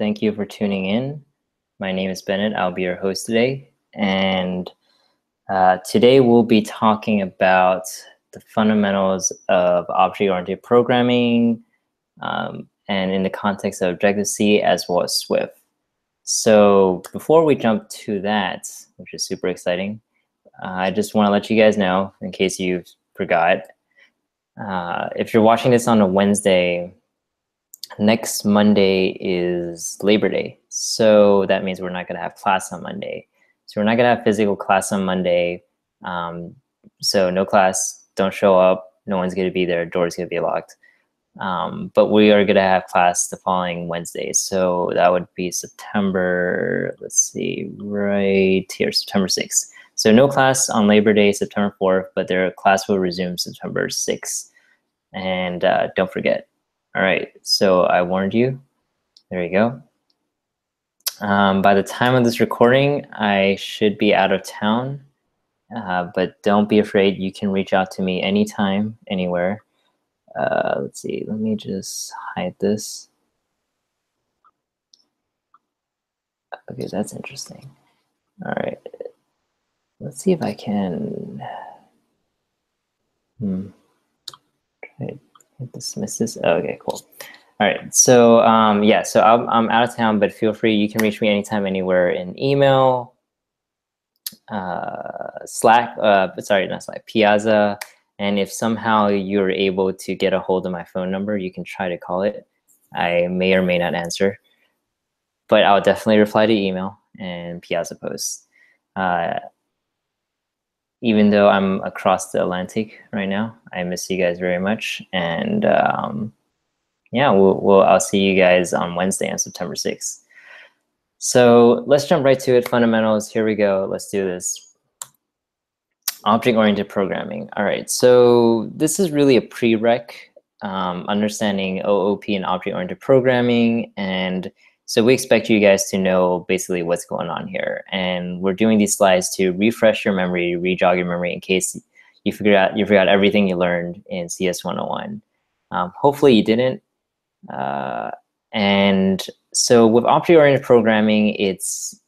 Thank you for tuning in. My name is Bennett. I'll be your host today. And today we'll be talking about the fundamentals of object-oriented programming and in the context of Objective-C as well as Swift. So before we jump to that, which is super exciting, I just want to let you guys know, in case you forgot, if you're watching this on a Wednesday, next Monday is Labor Day. So that means we're not going to have class on Monday. So we're not going to have physical class on Monday. So no class, don't show up. No one's going to be there. Doors going to be locked. But we are going to have class the following Wednesday. So that would be September, let's see, right here, September 6th. So no class on Labor Day, September 4th, but their class will resume September 6th. And don't forget. All right, so I warned you. There you go. By the time of this recording, I should be out of town, but don't be afraid. You can reach out to me anytime, anywhere. Let's see, let me just hide this. Okay, that's interesting. All right, let's see if I can try to dismiss this. Oh, okay, cool. All right, so yeah, so I'm out of town, but feel free. You can reach me anytime, anywhere in email, Slack, sorry, not Slack, Piazza. And if somehow you're able to get a hold of my phone number, you can try to call it. I may or may not answer, but I'll definitely reply to email and Piazza posts. Even though I'm across the Atlantic right now, I miss you guys very much. And yeah, I'll see you guys on Wednesday on September 6th. So let's jump right to it. Fundamentals, here we go. Let's do this. Object-oriented programming. All right, so this is really a prereq, understanding OOP and object-oriented programming. And so we expect you guys to know basically what's going on here. And we're doing these slides to refresh your memory, re-jog your memory in case you forgot everything you learned in CS 101. Hopefully you didn't. And so with object-oriented programming, it's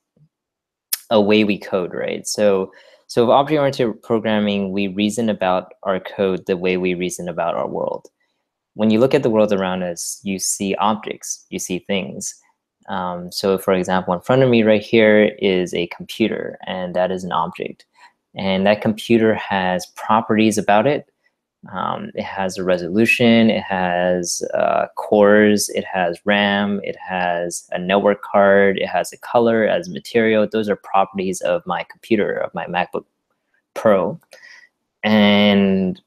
a way we code, right? So with object-oriented programming, we reason about our code the way we reason about our world. When you look at the world around us, you see objects, you see things. So for example, in front of me right here is a computer, and that is an object. And that computer has properties about it. It has a resolution, it has cores, it has RAM, it has a network card, it has a color, it has material. Those are properties of my computer, of my MacBook Pro. And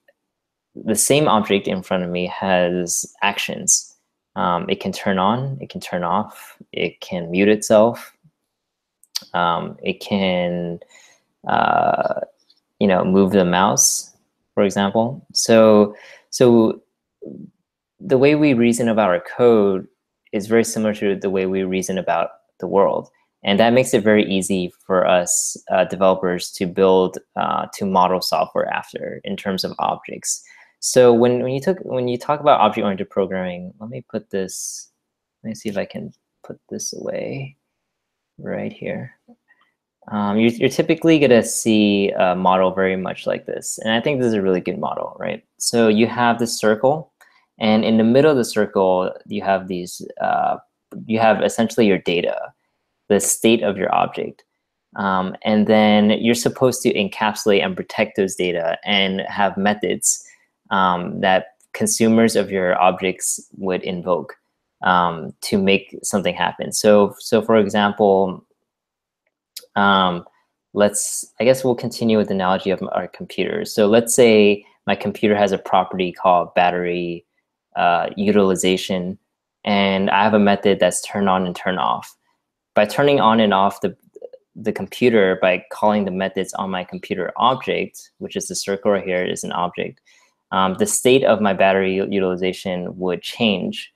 the same object in front of me has actions. It can turn on, it can turn off, it can mute itself, it can move the mouse, for example. So the way we reason about our code is very similar to the way we reason about the world. And that makes it very easy for us developers to build, to model software after in terms of objects. So when you talk about object-oriented programming, let me see if I can put this away right here. You're typically going to see a model very much like this. And I think this is a really good model, right? So you have this circle, and in the middle of the circle, you have these, you have essentially your data, the state of your object. And then you're supposed to encapsulate and protect those data and have methods that consumers of your objects would invoke to make something happen. So for example, I guess we'll continue with the analogy of our computers. So let's say my computer has a property called battery utilization, and I have a method that's turn on and turn off. By turning on and off the computer, by calling the methods on my computer object, which is the circle right here is an object, the state of my battery utilization would change.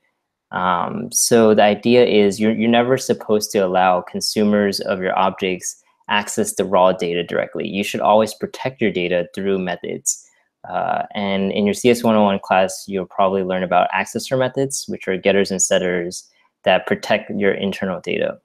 So the idea is you're never supposed to allow consumers of your objects access the raw data directly. You should always protect your data through methods. And in your CS 101 class, you'll probably learn about accessor methods, which are getters and setters that protect your internal data.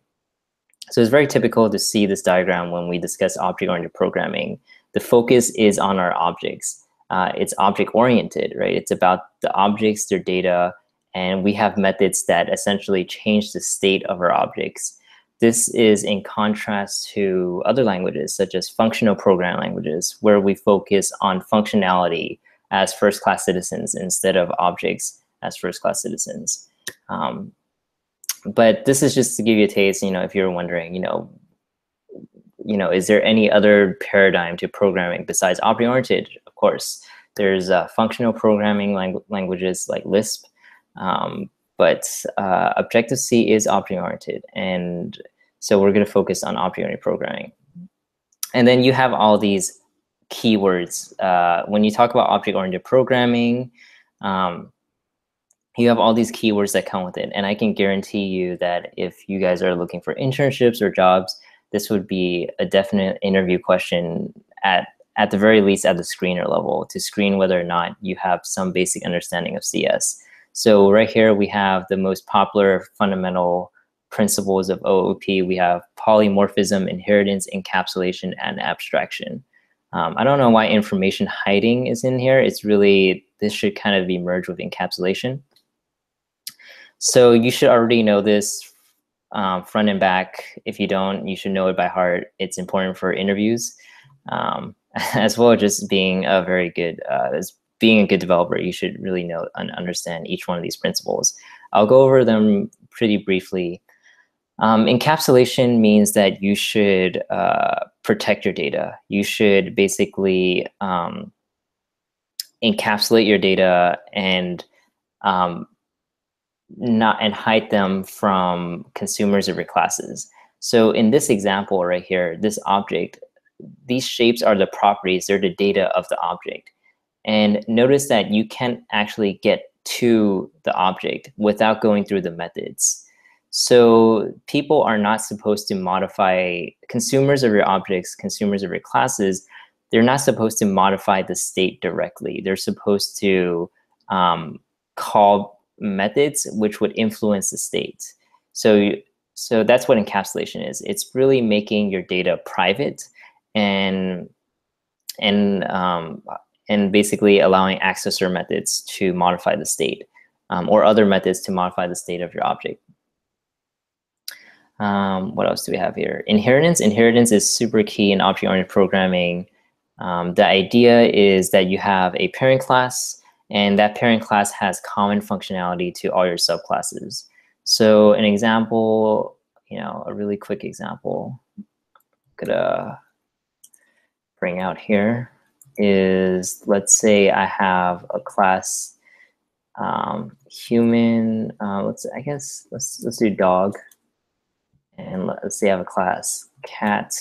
So it's very typical to see this diagram when we discuss object-oriented programming. The focus is on our objects. It's object-oriented, right? It's about the objects, their data, and we have methods that essentially change the state of our objects. This is in contrast to other languages, such as functional programming languages, where we focus on functionality as first-class citizens instead of objects as first-class citizens. But this is just to give you a taste, if you're wondering, is there any other paradigm to programming besides object-oriented? Of course, there's functional programming languages like Lisp, but Objective-C is object-oriented, and so we're going to focus on object-oriented programming. And then you have all these keywords. When you talk about object-oriented programming, you have all these keywords that come with it. And I can guarantee you that if you guys are looking for internships or jobs, this would be a definite interview question at the very least at the screener level to screen whether or not you have some basic understanding of CS. So right here, we have the most popular fundamental principles of OOP. We have polymorphism, inheritance, encapsulation, and abstraction. I don't know why information hiding is in here. It's really, this should kind of be merged with encapsulation. So you should already know this front and back. If you don't, you should know it by heart. It's important for interviews, as well as just being a very good, being a good developer. You should really know and understand each one of these principles. I'll go over them pretty briefly. Encapsulation means that you should protect your data. You should basically encapsulate your data and hide them from consumers of your classes. So in this example right here, this object, these shapes are the properties, they're the data of the object. And notice that you can't actually get to the object without going through the methods. So people are not supposed to modify, consumers of your objects, consumers of your classes, they're not supposed to modify the state directly. They're supposed to call methods which would influence the state. So that's what encapsulation is. It's really making your data private and basically allowing accessor methods to modify the state, or other methods to modify the state of your object. What else do we have here? Inheritance. Inheritance is super key in object-oriented programming. The idea is that you have a parent class, and that parent class has common functionality to all your subclasses. So an example, a really quick example I'm gonna bring out here is, let's say I have a class human, let's do dog, and let's say I have a class cat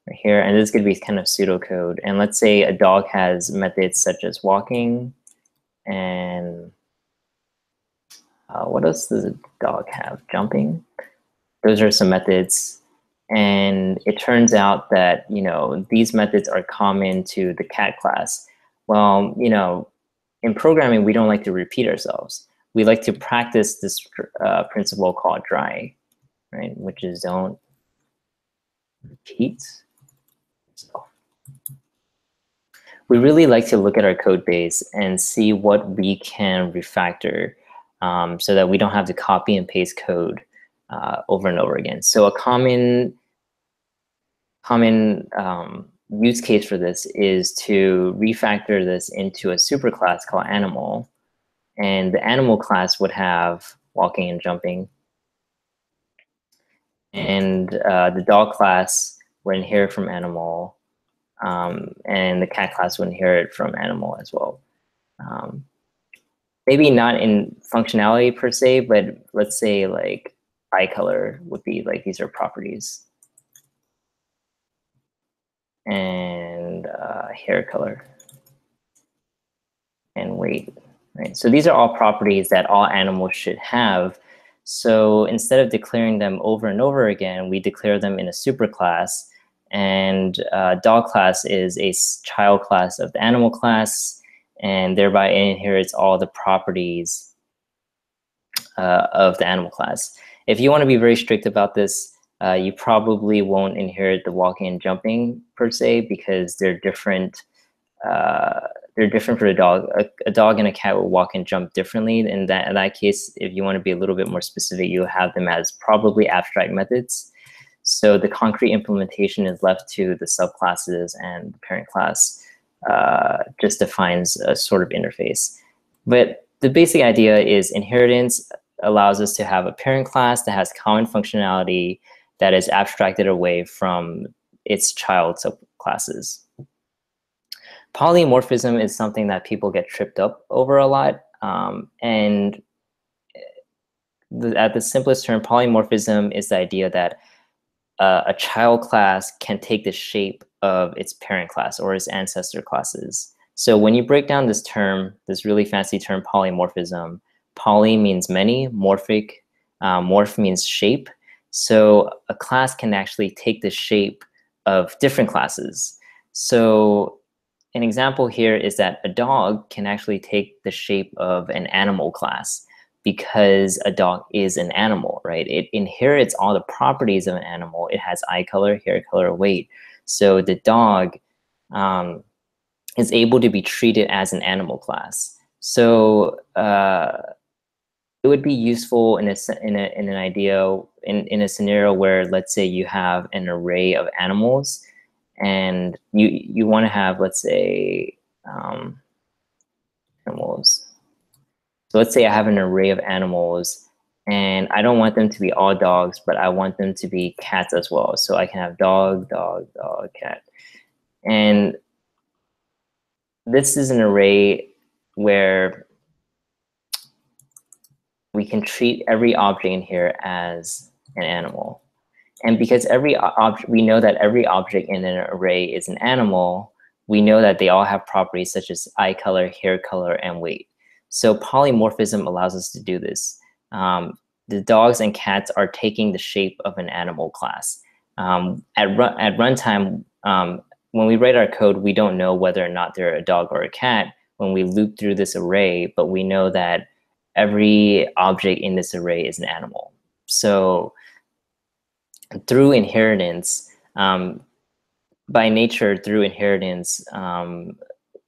right here, and this is going to be kind of pseudocode. And let's say a dog has methods such as walking, and what else does a dog have? Jumping. Those are some methods. And it turns out that, these methods are common to the cat class. Well, in programming, we don't like to repeat ourselves. We like to practice this principle called dry, right? Which is don't repeat yourself. We really like to look at our code base and see what we can refactor so that we don't have to copy and paste code over and over again. So a common use case for this is to refactor this into a superclass called animal. And the animal class would have walking and jumping. And the dog class would inherit from animal. And the cat class would inherit from animal as well. Maybe not in functionality per se, but let's say like eye color would be like, these are properties. And hair color and weight, right? So these are all properties that all animals should have. So instead of declaring them over and over again, we declare them in a superclass. And dog class is a child class of the animal class, and thereby it inherits all the properties of the animal class. If you want to be very strict about this, you probably won't inherit the walking and jumping per se, because they're different. They're different for a dog. A dog and a cat will walk and jump differently. In that case, if you want to be a little bit more specific, you have them as probably abstract methods. So the concrete implementation is left to the subclasses, and the parent class just defines a sort of interface. But the basic idea is inheritance allows us to have a parent class that has common functionality that is abstracted away from its child subclasses. Polymorphism is something that people get tripped up over a lot. And at the simplest term, polymorphism is the idea that a child class can take the shape of its parent class or its ancestor classes. So when you break down this term, this really fancy term, polymorphism, poly means many, morphic, morph means shape. So a class can actually take the shape of different classes. So an example here is that a dog can actually take the shape of an animal class, because a dog is an animal, right? It inherits all the properties of an animal. It has eye color, hair color, weight. So the dog is able to be treated as an animal class. So it would be useful in a scenario where, let's say, you have an array of animals, and you want to have, let's say, animals. So let's say I have an array of animals, and I don't want them to be all dogs, but I want them to be cats as well. So I can have dog, dog, dog, cat. And this is an array where we can treat every object in here as an animal. And because we know that every object in an array is an animal, we know that they all have properties such as eye color, hair color, and weight. So polymorphism allows us to do this. The dogs and cats are taking the shape of an animal class. At runtime, when we write our code, we don't know whether or not they're a dog or a cat when we loop through this array, but we know that every object in this array is an animal. So through inheritance, by nature, through inheritance,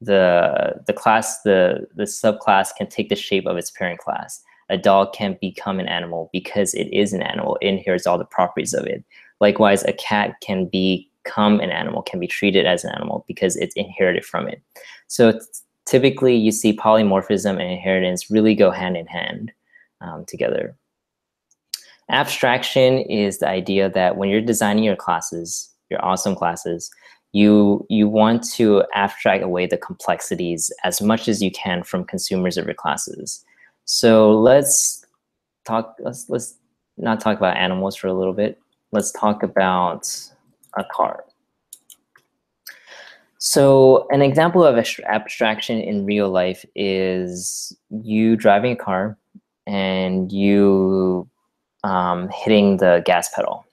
the subclass can take the shape of its parent class. A dog can become an animal because it is an animal. It inherits all the properties of it. Likewise, a cat can become an animal, can be treated as an animal because it's inherited from it. So typically, you see polymorphism and inheritance really go hand in hand together. Abstraction is the idea that when you're designing your classes, your awesome classes, you want to abstract away the complexities as much as you can from consumers of your classes. So let's not talk about animals for a little bit. Let's talk about a car. So an example of abstraction in real life is you driving a car and you hitting the gas pedal.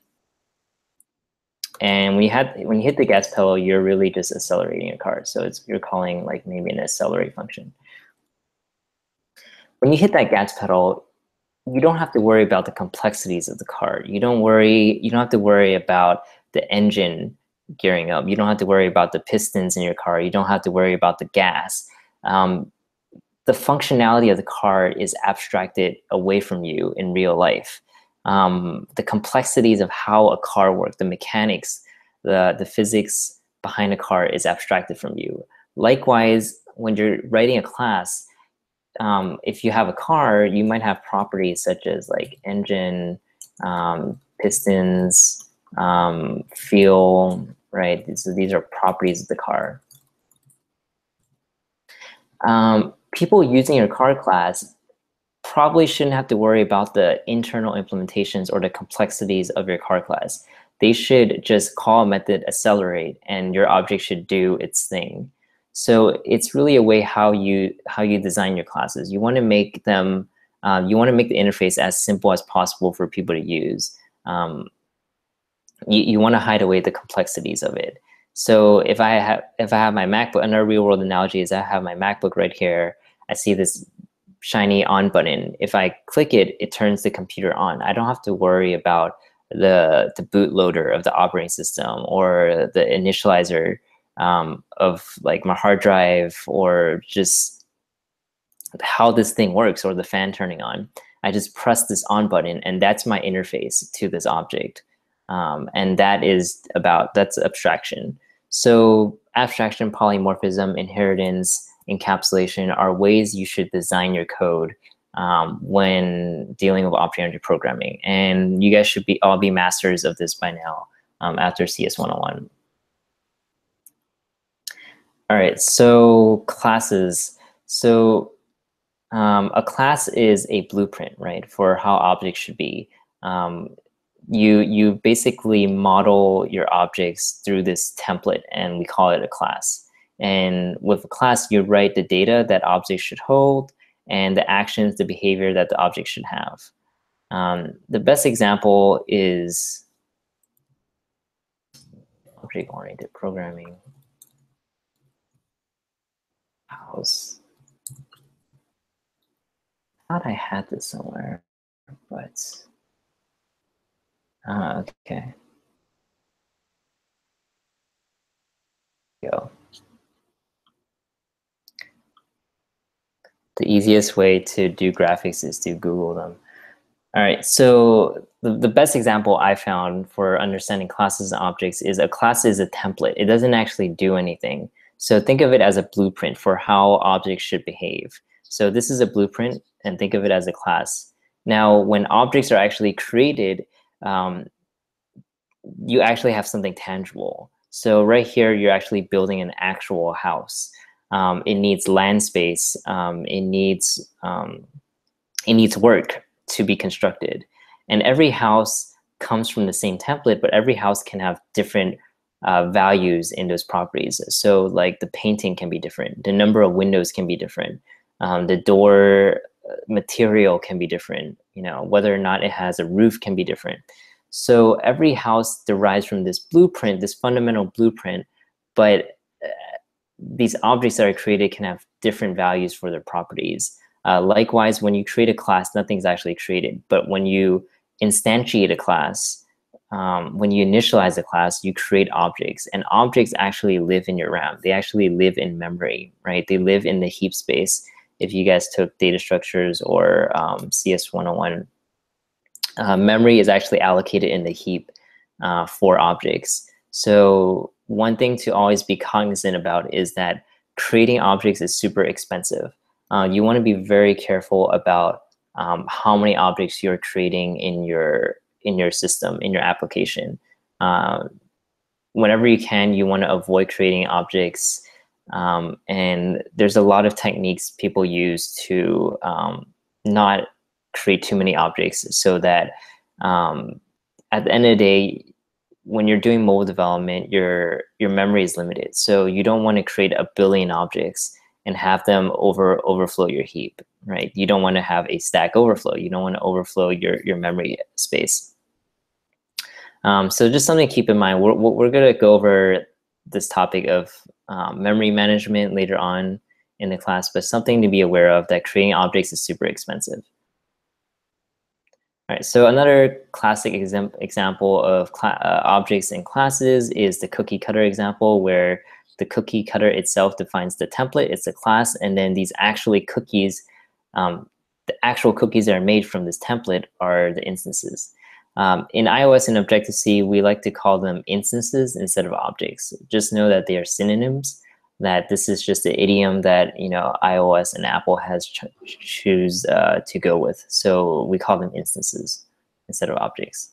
And when you hit the gas pedal, you're really just accelerating a car. So you're calling like maybe an accelerate function. When you hit that gas pedal, you don't have to worry about the complexities of the car. You don't have to worry about the engine gearing up. You don't have to worry about the pistons in your car. You don't have to worry about the gas. The functionality of the car is abstracted away from you in real life. The complexities of how a car works, the mechanics, the physics behind a car is abstracted from you. Likewise, when you're writing a class, if you have a car, you might have properties such as like engine, pistons, fuel, right? So these are properties of the car. People using your car class probably shouldn't have to worry about the internal implementations or the complexities of your car class. They should just call a method accelerate and your object should do its thing. So it's really a way how you design your classes. You want to make them, you want to make the interface as simple as possible for people to use. You want to hide away the complexities of it. So if I have my MacBook, another real world analogy is I have my MacBook right here. I see this shiny on button. If I click it, it turns the computer on. I don't have to worry about the bootloader of the operating system or the initializer of like my hard drive, or just how this thing works, or the fan turning on. I just press this on button, and that's my interface to this object. And that's abstraction. So abstraction, polymorphism, inheritance, encapsulation are ways you should design your code when dealing with object-oriented programming. And you guys should all be masters of this by now after CS 101. All right, so classes. So a class is a blueprint, right, for how objects should be. You basically model your objects through this template, and we call it a class. And with a class, you write the data that objects should hold and the actions, the behavior that the object should have. The best example is object-oriented programming. House. I thought I had this somewhere, but okay. Go. The easiest way to do graphics is to Google them. All right, so the best example I found for understanding classes and objects is a class is a template. It doesn't actually do anything. So think of it as a blueprint for how objects should behave. So this is a blueprint, and think of it as a class. Now, when objects are actually created, you actually have something tangible. So right here, you're actually building an actual house. It needs land space. It needs work to be constructed. And every house comes from the same template, but every house can have different values in those properties. So like the painting can be different. The number of windows can be different. The door material can be different. Whether or not it has a roof can be different. So every house derives from this blueprint, this fundamental blueprint, but these objects that are created can have different values for their properties. Likewise, when you create a class, nothing's actually created. But when you instantiate a class, when you initialize a class, you create objects. And objects actually live in your RAM. They actually live in memory, right? They live in the heap space. If you guys took data structures or CS 101, memory is actually allocated in the heap for objects. So one thing to always be cognizant about is that creating objects is super expensive. You want to be very careful about how many objects you're creating in your system, in your application. Whenever you can, you want to avoid creating objects. And there's a lot of techniques people use to not create too many objects, so that at the end of the day, when you're doing mobile development, your memory is limited. So you don't want to create 1 billion objects and have them overflow your heap, right? You don't want to have a stack overflow. You don't want to overflow your memory space. So just something to keep in mind. We're going to go over this topic of memory management later on in the class, but something to be aware of, that creating objects is super expensive. All right, so another classic example of objects and classes is the cookie cutter example, where the cookie cutter itself defines the template. It's a class, and then these actually cookies, the actual cookies that are made from this template are the instances. In iOS and Objective-C, we like to call them instances instead of objects. Just know that they are synonyms, that this is just the idiom that iOS and Apple has choose to go with. So we call them instances instead of objects.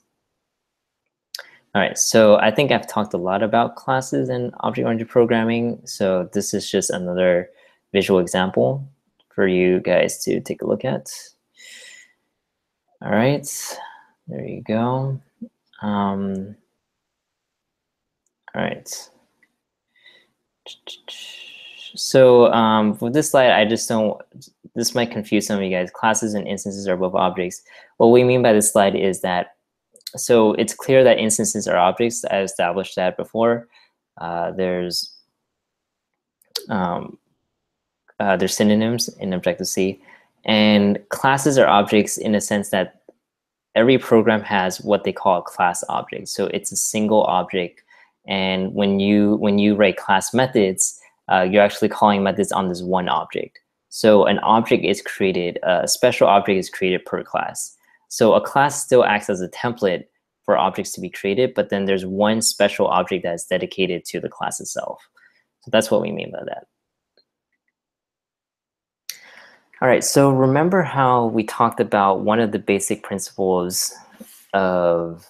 All right, so I think I've talked a lot about classes and object-oriented programming. So this is just another visual example for you guys to take a look at. All right, there you go. All right. So for this slide, I just don't, this might confuse some of you guys. Classes and instances are both objects. What we mean by this slide is that, so it's clear that instances are objects. I established that before. There's synonyms in Objective-C. And classes are objects in the sense that every program has what they call a class object. So it's a single object. And when you write class methods, you're actually calling methods on this one object. So an object is created, a special object is created per class. So a class still acts as a template for objects to be created, but then there's one special object that's dedicated to the class itself. So that's what we mean by that. All right, so remember how we talked about one of the basic principles of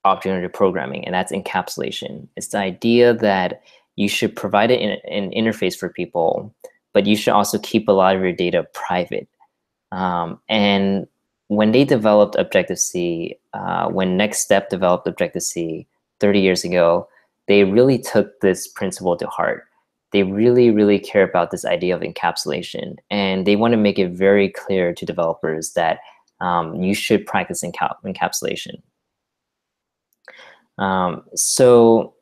object-oriented programming, and that's encapsulation. It's the idea that you should provide an interface for people, but you should also keep a lot of your data private. And when they developed Objective-C, when Next Step developed Objective-C 30 years ago, they really took this principle to heart. They really, really care about this idea of encapsulation, and they want to make it very clear to developers that you should practice encapsulation. So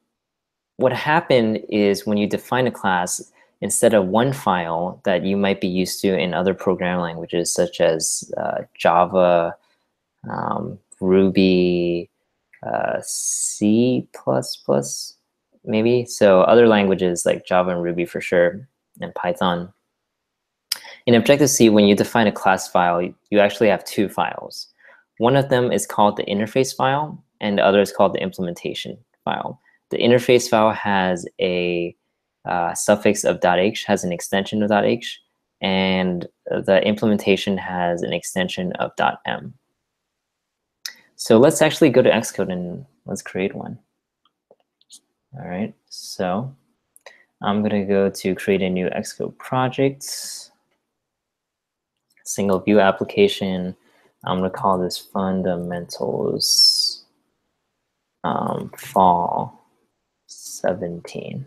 what happened is when you define a class, instead of one file that you might be used to in other programming languages such as Java, Ruby, C++, maybe. So other languages like Java and Ruby for sure, and Python. In Objective-C, when you define a class file, you actually have two files. One of them is called the interface file, and the other is called the implementation file. The interface file has a suffix of .h, has an extension of .h, and the implementation has an extension of .m. So let's actually go to Xcode and let's create one. All right, so I'm gonna go to create a new Xcode project, single view application. I'm gonna call this fundamentals fall 17.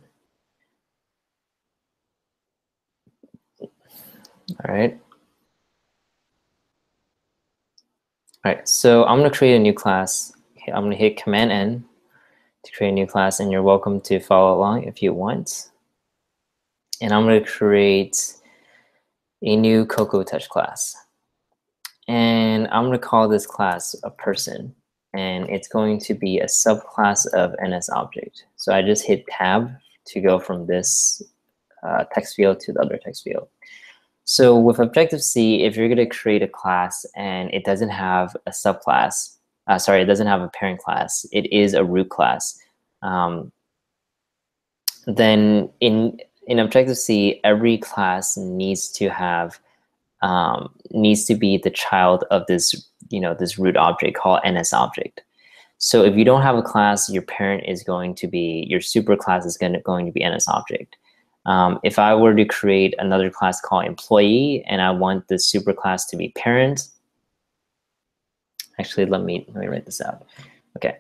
All right. All right, so I'm gonna create a new class. Okay, I'm gonna hit Command N to create a new class, and you're welcome to follow along if you want. And I'm gonna create a new Cocoa Touch class. And I'm gonna call this class a person, and it's going to be a subclass of NSObject. So I just hit Tab to go from this text field to the other text field. So with Objective-C, if you're gonna create a class and it doesn't have a subclass, it doesn't have a parent class, it is a root class, then in Objective-C, every class needs to have needs to be the child of this, this root object called NSObject. So if you don't have a class, your parent is going to be, your superclass is going to be NSObject. If I were to create another class called employee and I want the superclass to be parent, actually, let me write this out. Okay.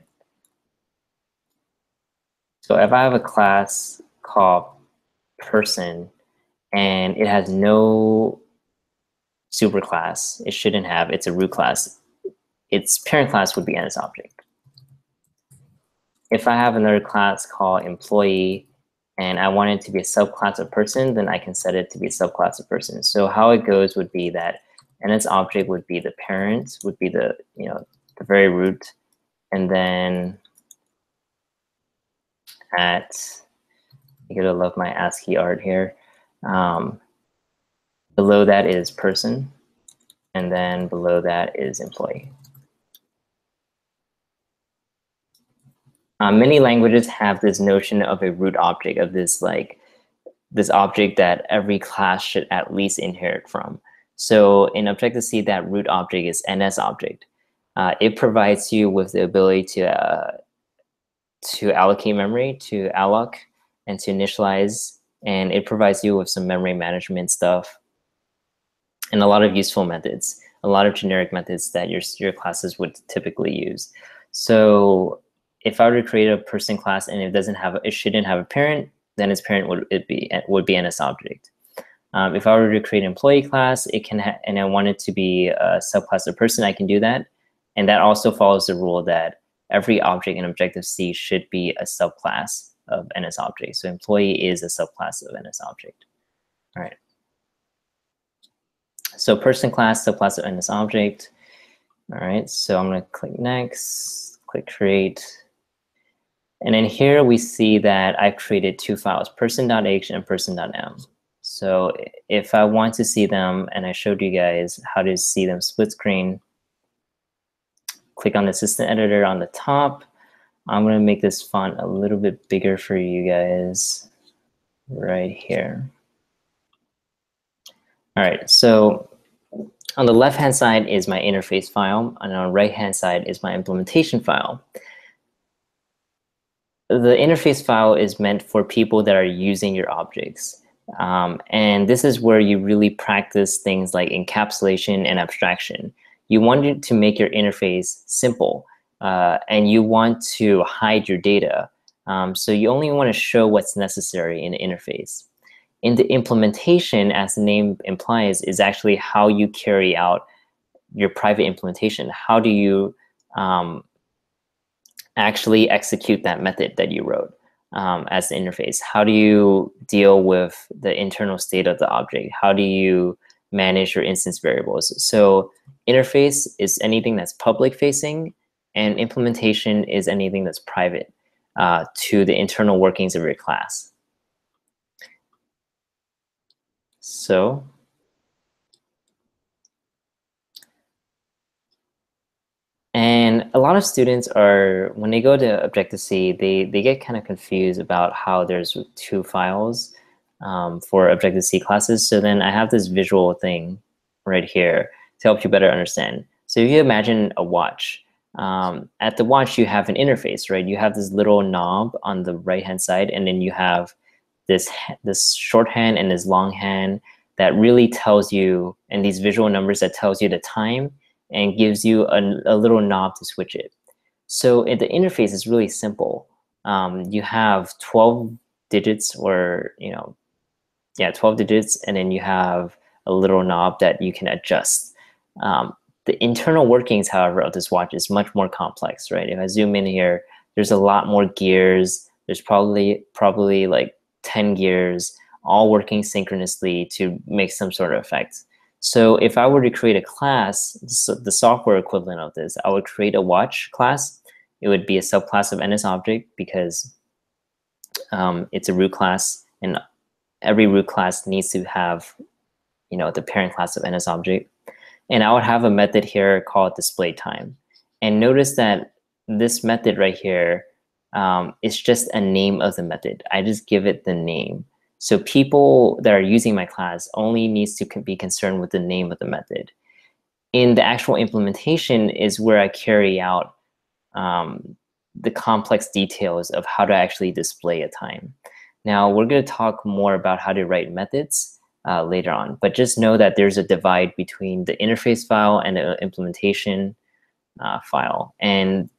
So if I have a class called person and it has no superclass, it shouldn't have, it's a root class, its parent class would be NSObject. If I have another class called employee and I want it to be a subclass of person, then I can set it to be a subclass of person. So how it goes would be that NSObject would be the parent, would be the, the very root, and then you're gonna love my ASCII art here. Below that is person, and then below that is employee. Many languages have this notion of a root object, of this object that every class should at least inherit from. So in Objective-C, that root object is NSObject. It provides you with the ability to allocate memory, to alloc, and to initialize, and it provides you with some memory management stuff and a lot of useful methods, a lot of generic methods that your classes would typically use. So if I were to create a person class and it shouldn't have a parent, then its parent would be NSObject. If I were to create an employee class, and I want it to be a subclass of person, I can do that. And that also follows the rule that every object in Objective-C should be a subclass of NSObject. So employee is a subclass of NSObject. All right. So person class, subclass of NS object. All right, so I'm gonna click next, click create. And then here we see that I've created two files, person.h and person.m. So if I want to see them, and I showed you guys how to see them split screen, click on the assistant editor on the top. I'm gonna make this font a little bit bigger for you guys right here. All right, so on the left-hand side is my interface file, and on the right-hand side is my implementation file. The interface file is meant for people that are using your objects. And this is where you really practice things like encapsulation and abstraction. You want to make your interface simple, and you want to hide your data. So you only want to show what's necessary in the interface. In the implementation, as the name implies, is actually how you carry out your private implementation. How do you actually execute that method that you wrote as the interface? How do you deal with the internal state of the object? How do you manage your instance variables? So interface is anything that's public facing, and implementation is anything that's private to the internal workings of your class. So and a lot of students are, when they go to Objective-C, they get kind of confused about how there's two files for Objective-C classes. So then I have this visual thing right here to help you better understand. So if you imagine a watch, at the watch you have an interface, right? You have this little knob on the right-hand side, and then you have this shorthand and this longhand that really tells you, and these visual numbers that tells you the time and gives you a little knob to switch it. So the interface is really simple. You have 12 digits, or 12 digits, and then you have a little knob that you can adjust. The internal workings, however, of this watch is much more complex, right? If I zoom in here, there's a lot more gears. There's probably like 10 gears, all working synchronously to make some sort of effect. So if I were to create a class, so the software equivalent of this, I would create a watch class. It would be a subclass of NS object because it's a root class, and every root class needs to have, the parent class of NS object. And I would have a method here called display time. And notice that this method right here is just a name of the method. I just give it the name. So people that are using my class only needs to be concerned with the name of the method. In the actual implementation is where I carry out the complex details of how to actually display a time. Now, we're going to talk more about how to write methods later on, but just know that there's a divide between the interface file and the implementation file. And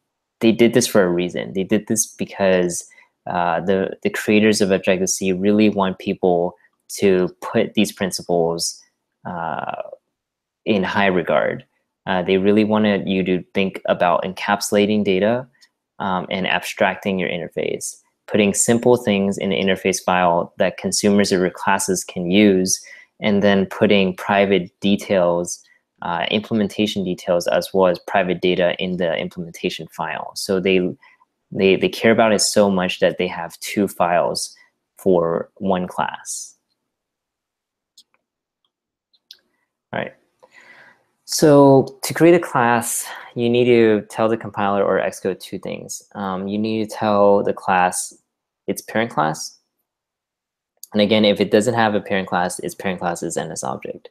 they did this for a reason. They did this because the creators of Objective-C really want people to put these principles in high regard. They really wanted you to think about encapsulating data and abstracting your interface, putting simple things in the interface file that consumers of your classes can use, and then putting private details, implementation details, as well as private data in the implementation file. So they care about it so much that they have two files for one class. All right. So to create a class, you need to tell the compiler or Xcode two things. You need to tell the class its parent class. And again, if it doesn't have a parent class, its parent class is NS object.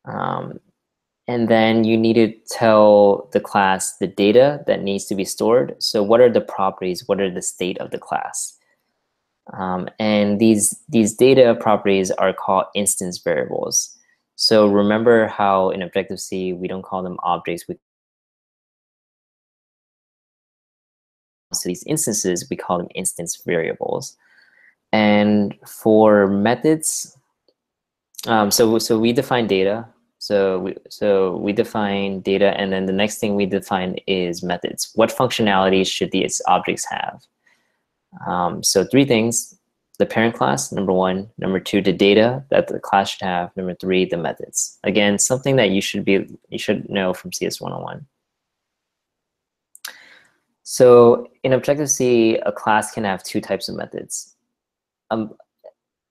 And then you need to tell the class the data that needs to be stored. So what are the properties? What are the state of the class? And these data properties are called instance variables. So remember how in Objective-C, we don't call them objects. So these instances, we call them instance variables. And for methods, so we define data. So we define data, and then the next thing we define is methods. What functionalities should these objects have? So three things. the parent class, number 1. Number 2, the data that the class should have. Number 3, the methods. Again, something that you should know from CS 101. So in Objective-C, a class can have 2 types of methods.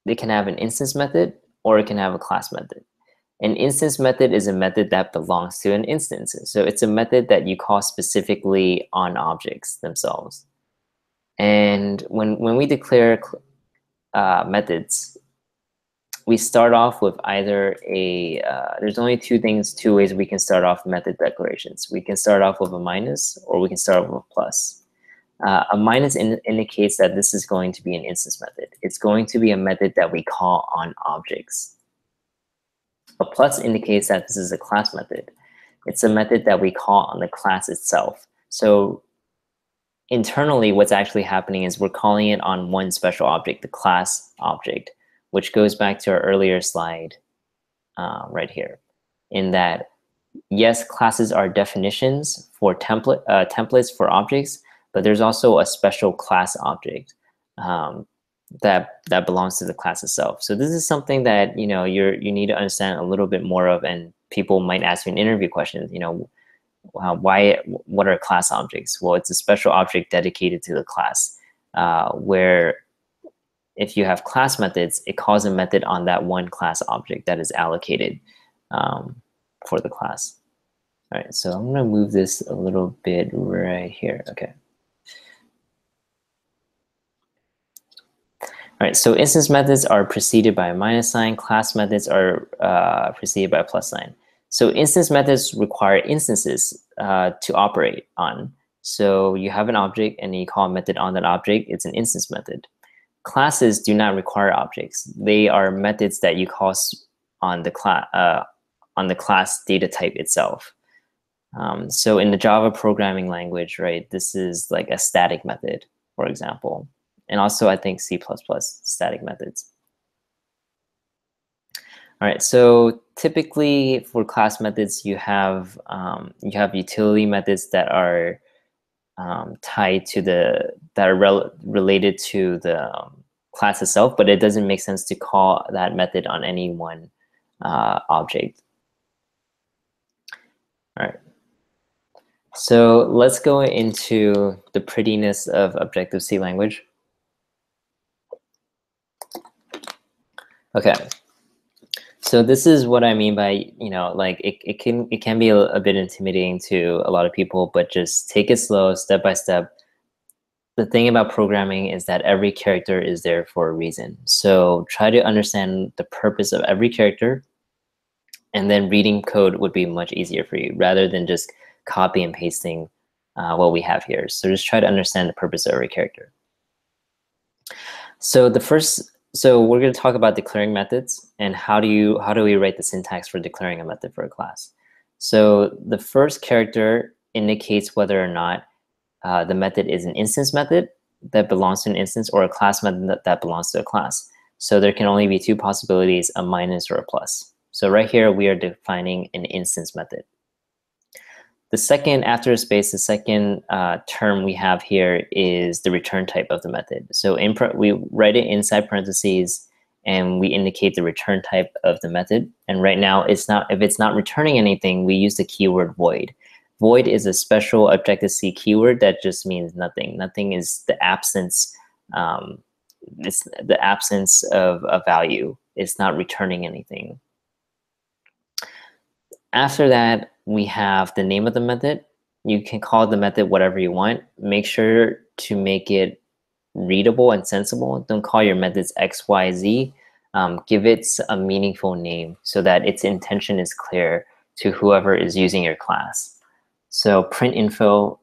They can have an instance method, or it can have a class method. An instance method is a method that belongs to an instance. So it's a method that you call specifically on objects themselves. And when we declare methods, we start off with either a, there's only two ways we can start off method declarations. We can start off with a minus, or we can start off with a plus. A minus indicates that this is going to be an instance method. It's going to be a method that we call on objects. A plus indicates that this is a class method. It's a method that we call on the class itself. So internally, what's actually happening is we're calling it on one special object, the class object, which goes back to our earlier slide right here, in that, yes, classes are definitions for templates for objects, but there's also a special class object that belongs to the class itself. So this is something that you need to understand a little bit more of, and people might ask you in interview questions. What are class objects? Well, it's a special object dedicated to the class, where if you have class methods, it calls a method on that one class object that is allocated for the class. All right, so I'm gonna move this a little bit right here. Okay. All right, so instance methods are preceded by a minus sign. Class methods are preceded by a plus sign. So instance methods require instances to operate on. So you have an object and you call a method on that object. It's an instance method. Classes do not require objects. They are methods that you call on the class data type itself. So in the Java programming language, right, this is like a static method, for example. And also, I think C++ static methods. All right, so typically for class methods, you have utility methods that are tied to related to the class itself, but it doesn't make sense to call that method on any one object. All right. So let's go into the prettiness of Objective-C language. Okay. So this is what I mean by, like it can be a bit intimidating to a lot of people, but just take it slow, step by step. The thing about programming is that every character is there for a reason. So try to understand the purpose of every character, and then reading code would be much easier for you rather than just copy and pasting what we have here. So just try to understand the purpose of every character. So we're going to talk about declaring methods and how do we write the syntax for declaring a method for a class. So the first character indicates whether or not the method is an instance method that belongs to an instance or a class method that belongs to a class. So there can only be 2 possibilities, a minus or a plus. So right here, we are defining an instance method. The second, after a space, the second term we have here is the return type of the method. So we write it inside parentheses, and we indicate the return type of the method. And right now, if it's not returning anything, we use the keyword void. Void is a special Objective-C keyword that just means nothing. Nothing is the absence. It's the absence of a value. It's not returning anything. After that, we have the name of the method. You can call the method whatever you want. Make sure to make it readable and sensible. Don't call your methods X, Y, Z. Give it a meaningful name so that its intention is clear to whoever is using your class. So print info,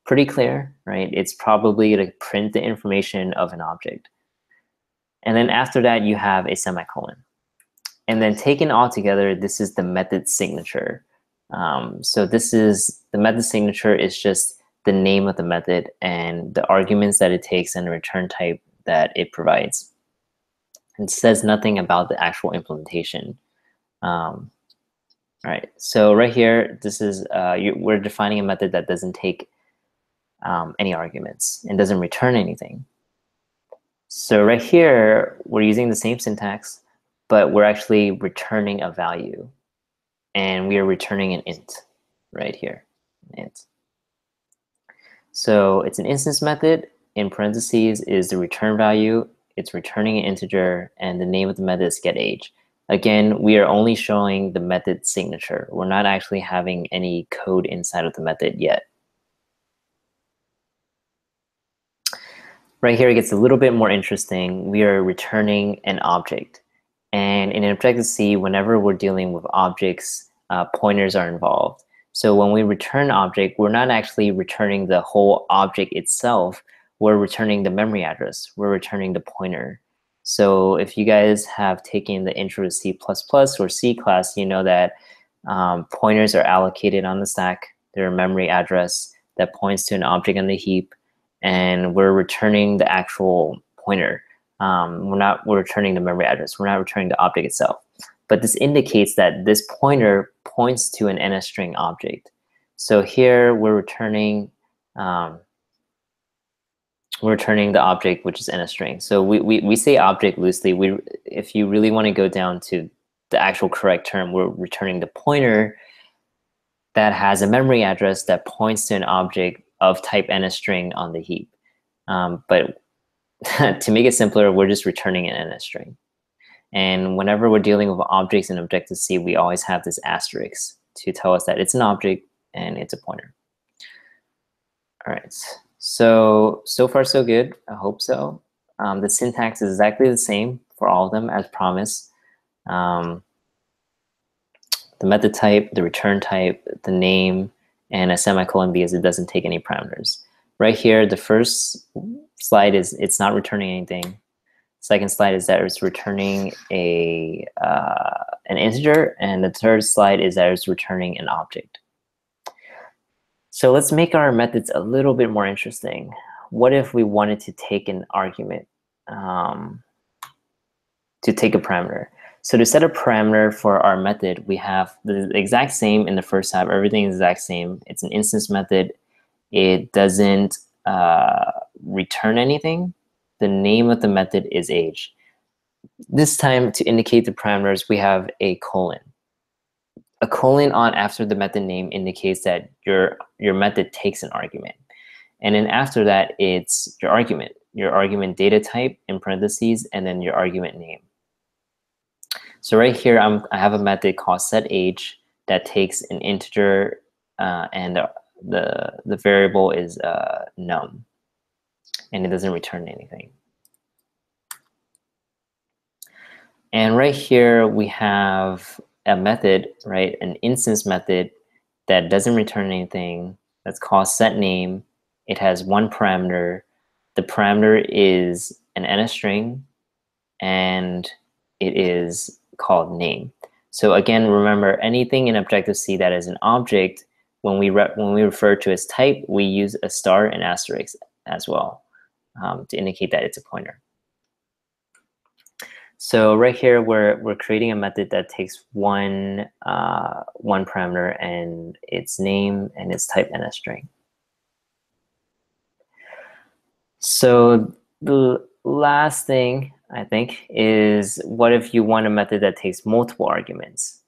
pretty clear, right? It's probably to print the information of an object. And then after that, you have a semicolon. And then taken all together, this is the method signature. So the method signature is just the name of the method and the arguments that it takes and the return type that it provides. It says nothing about the actual implementation. All right, so right here, this is we're defining a method that doesn't take any arguments and doesn't return anything. So right here, we're using the same syntax, but we're actually returning a value. And we are returning an int right here, int. So it's an instance method. In parentheses is the return value. It's returning an integer, and the name of the method is getAge. Again, we are only showing the method signature. We're not actually having any code inside of the method yet. Right here, it gets a little bit more interesting. We are returning an object. And in Objective-C, whenever we're dealing with objects, pointers are involved. So when we return object, we're not actually returning the whole object itself. We're returning the memory address. We're returning the pointer. So if you guys have taken the Intro to C++ or C class, you know that pointers are allocated on the stack. They're a memory address that points to an object on the heap, and we're returning the actual pointer. We're returning the memory address. We're not returning the object itself. But this indicates that this pointer points to an NSString object. So here we're returning the object, which is NSString. So we say object loosely. If you really want to go down to the actual correct term, we're returning the pointer that has a memory address that points to an object of type NSString on the heap. But to make it simpler, we're just returning an NSString. And whenever we're dealing with objects in Objective-C, we always have this asterisk to tell us that it's an object and it's a pointer. All right, so far so good. I hope so. The syntax is exactly the same for all of them as promised. The method type, the return type, the name, and a semicolon because it doesn't take any parameters. Right here, the first slide is it's not returning anything. Second slide is that it's returning an integer, and the third slide is that it's returning an object. So let's make our methods a little bit more interesting. What if we wanted to take an argument, to take a parameter? So to set a parameter for our method, we have the exact same in the first tab. Everything is the exact same. It's an instance method. It doesn't return anything. The name of the method is age. This time, to indicate the parameters, we have a colon. A colon on after the method name indicates that your method takes an argument. And then after that, it's your argument data type in parentheses, and then your argument name. So right here, I have a method called setAge that takes an integer, and the variable is num, and it doesn't return anything. And right here, we have a method, right, an instance method that doesn't return anything. That's called setName. It has one parameter. The parameter is an NSString, and it is called name. So again, remember, anything in Objective-C that is an object, when we refer to its type, we use a star and asterisk as well to indicate that it's a pointer. So right here, we're creating a method that takes one parameter, and its name and its type NSString. So the last thing I think is, what if you want a method that takes multiple arguments?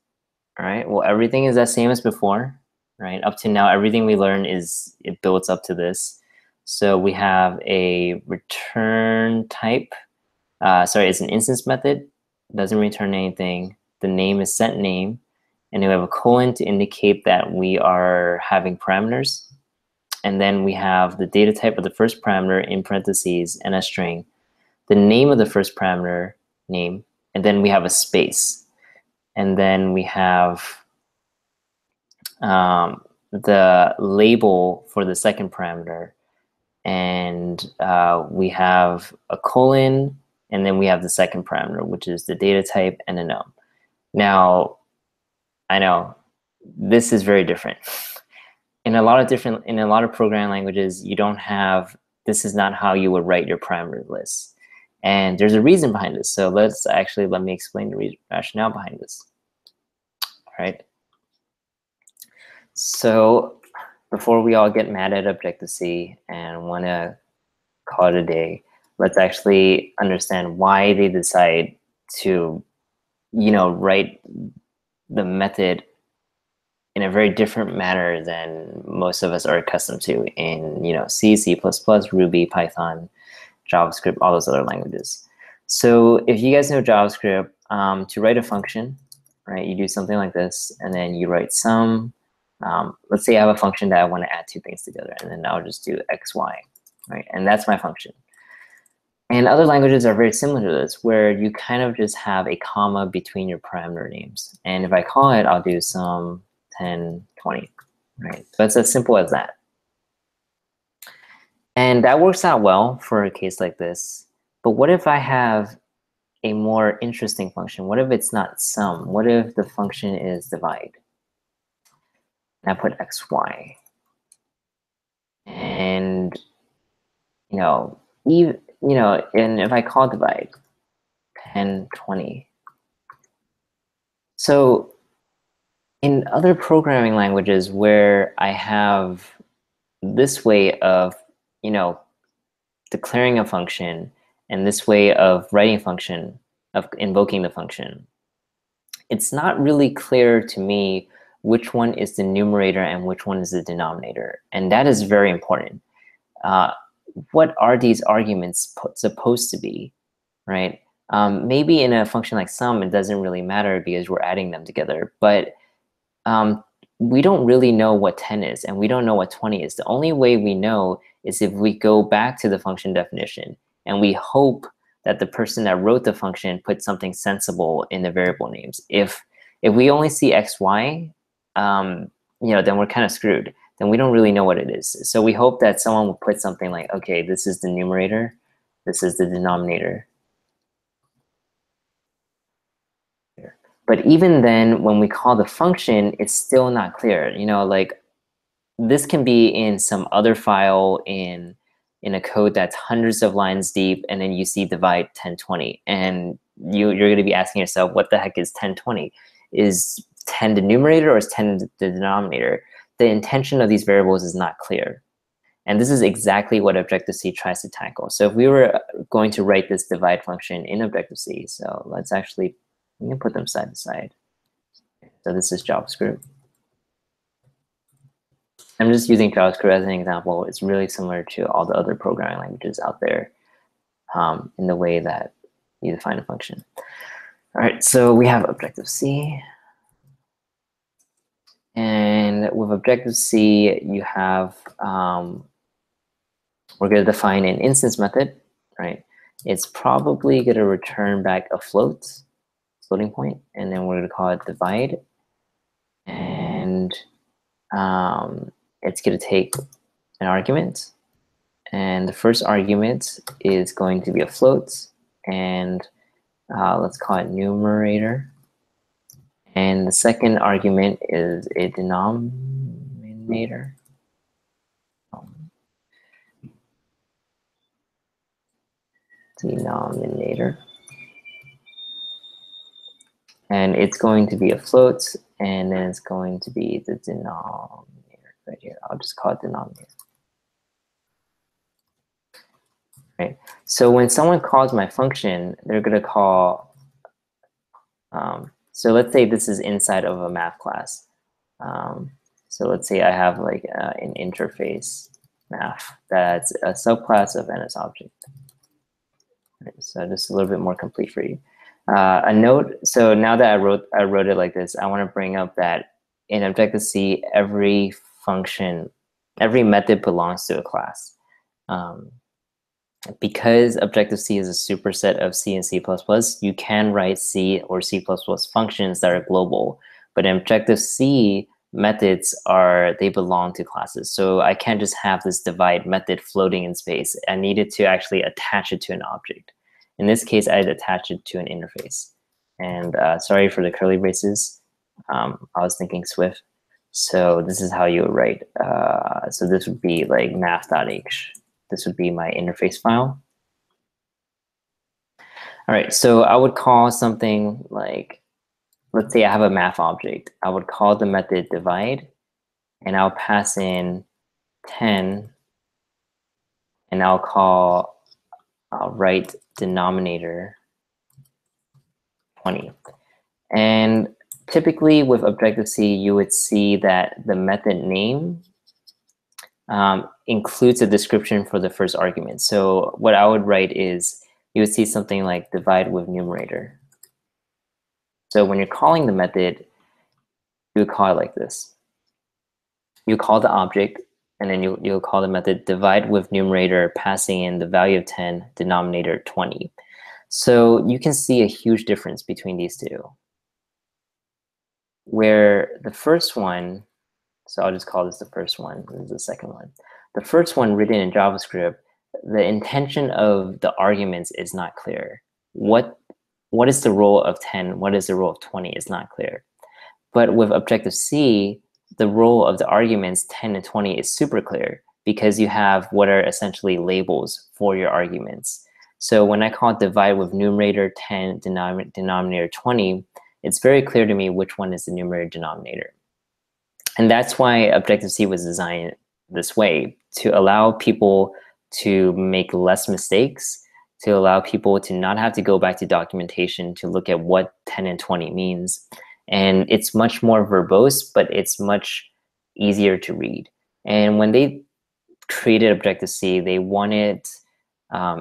All right. Well, everything is the same as before, right? Up to now, everything we learn it builds up to this. So we have a return type. Sorry, it's an instance method. Doesn't return anything. The name is setName, and then we have a colon to indicate that we are having parameters. And then we have the data type of the first parameter in parentheses and a string, the name of the first parameter, name, and then we have a space. And then we have the label for the second parameter, and we have a colon, and then we have the second parameter, which is the data type and a num. Now, I know this is very different. In a lot of programming languages, you don't have, this is not how you would write your parameter list. And there's a reason behind this. So let me explain the rationale behind this. All right. So before we all get mad at Objective-C and want to call it a day, let's actually understand why they decide to, write the method in a very different manner than most of us are accustomed to in, C, C++, Ruby, Python, JavaScript, all those other languages. So if you guys know JavaScript, to write a function, right, you do something like this, and then you write some. Let's say I have a function that I want to add two things together, and then I'll just do x, y, right? And that's my function. And other languages are very similar to this, where you kind of just have a comma between your parameter names. And if I call it, I'll do some 10, 20, right? So it's as simple as that. And that works out well for a case like this. But what if I have a more interesting function? What if it's not sum? What if the function is divide? And I put x, y. And, and if I call divide, 10, 20. So in other programming languages where I have this way of, declaring a function and this way of writing a function, of invoking the function, it's not really clear to me which one is the numerator and which one is the denominator. And that is very important. What are these arguments supposed to be, right? Maybe in a function like sum, it doesn't really matter because we're adding them together. But we don't really know what 10 is, and we don't know what 20 is. The only way we know is if we go back to the function definition, and we hope that the person that wrote the function put something sensible in the variable names. If we only see x, y, then we're kind of screwed. Then we don't really know what it is. So we hope that someone will put something like, okay, this is the numerator, this is the denominator. But even then, when we call the function, it's still not clear. Like this can be in some other file in a code that's hundreds of lines deep, and then you see divide 1020, and you're going to be asking yourself, what the heck is 1020? Is 10 the numerator or is 10 the denominator? The intention of these variables is not clear. And this is exactly what Objective-C tries to tackle. So if we were going to write this divide function in Objective-C, so let's actually, we can put them side to side. So this is JavaScript. I'm just using JavaScript as an example. It's really similar to all the other programming languages out there in the way that you define a function. All right, so we have Objective-C. And with Objective-C, you have, we're going to define an instance method, right? It's probably going to return back a floating point, and then we're going to call it divide. And it's going to take an argument. And the first argument is going to be a float. And let's call it numerator. And the second argument is a denominator. And it's going to be a float, and then it's going to be the denominator right here. I'll just call it denominator. Right. So when someone calls my function, they're going to call, so let's say this is inside of a math class. So let's say I have like an interface math that's a subclass of NSObject. Right, so just a little bit more complete for you. A note, so now that I wrote it like this, I want to bring up that in Objective-C, every function, every method belongs to a class. Because Objective-C is a superset of C and C++, you can write C or C++ functions that are global. But in Objective-C, methods they belong to classes. So I can't just have this divide method floating in space. I needed to actually attach it to an object. In this case, I'd attach it to an interface. And sorry for the curly braces. I was thinking Swift. So this is how you would write. So this would be like math.h. This would be my interface file. All right, so I would call something like, let's say I have a math object. I would call the method divide, and I'll pass in 10, and I'll call I'll write denominator 20. And typically with Objective-C, you would see that the method name includes a description for the first argument. So what I would write is, you would see something like divide with numerator. So when you're calling the method, you would call it like this. You call the object, and then you'll call the method divide with numerator, passing in the value of 10, denominator 20. So you can see a huge difference between these two. Where the first one, so I'll just call this the first one, this is the second one. The first one written in JavaScript, the intention of the arguments is not clear. What is the role of 10? What is the role of 20 is not clear. But with Objective-C, the role of the arguments 10 and 20 is super clear because you have what are essentially labels for your arguments. So when I call divide with numerator 10, denominator 20, it's very clear to me which one is the numerator denominator. And that's why Objective-C was designed this way, to allow people to make less mistakes, to allow people to not have to go back to documentation to look at what 10 and 20 means. And it's much more verbose, but it's much easier to read. And when they created Objective-C, they wanted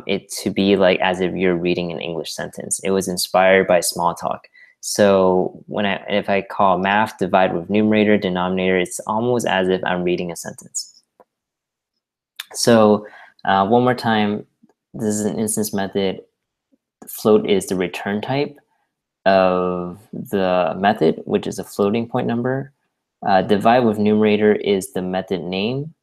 it to be like as if you're reading an English sentence. It was inspired by Smalltalk. So if I call math divide with numerator, denominator, it's almost as if I'm reading a sentence. So one more time, this is an instance method. Float is the return type of the method, which is a floating point number. Divide with numerator is the method name,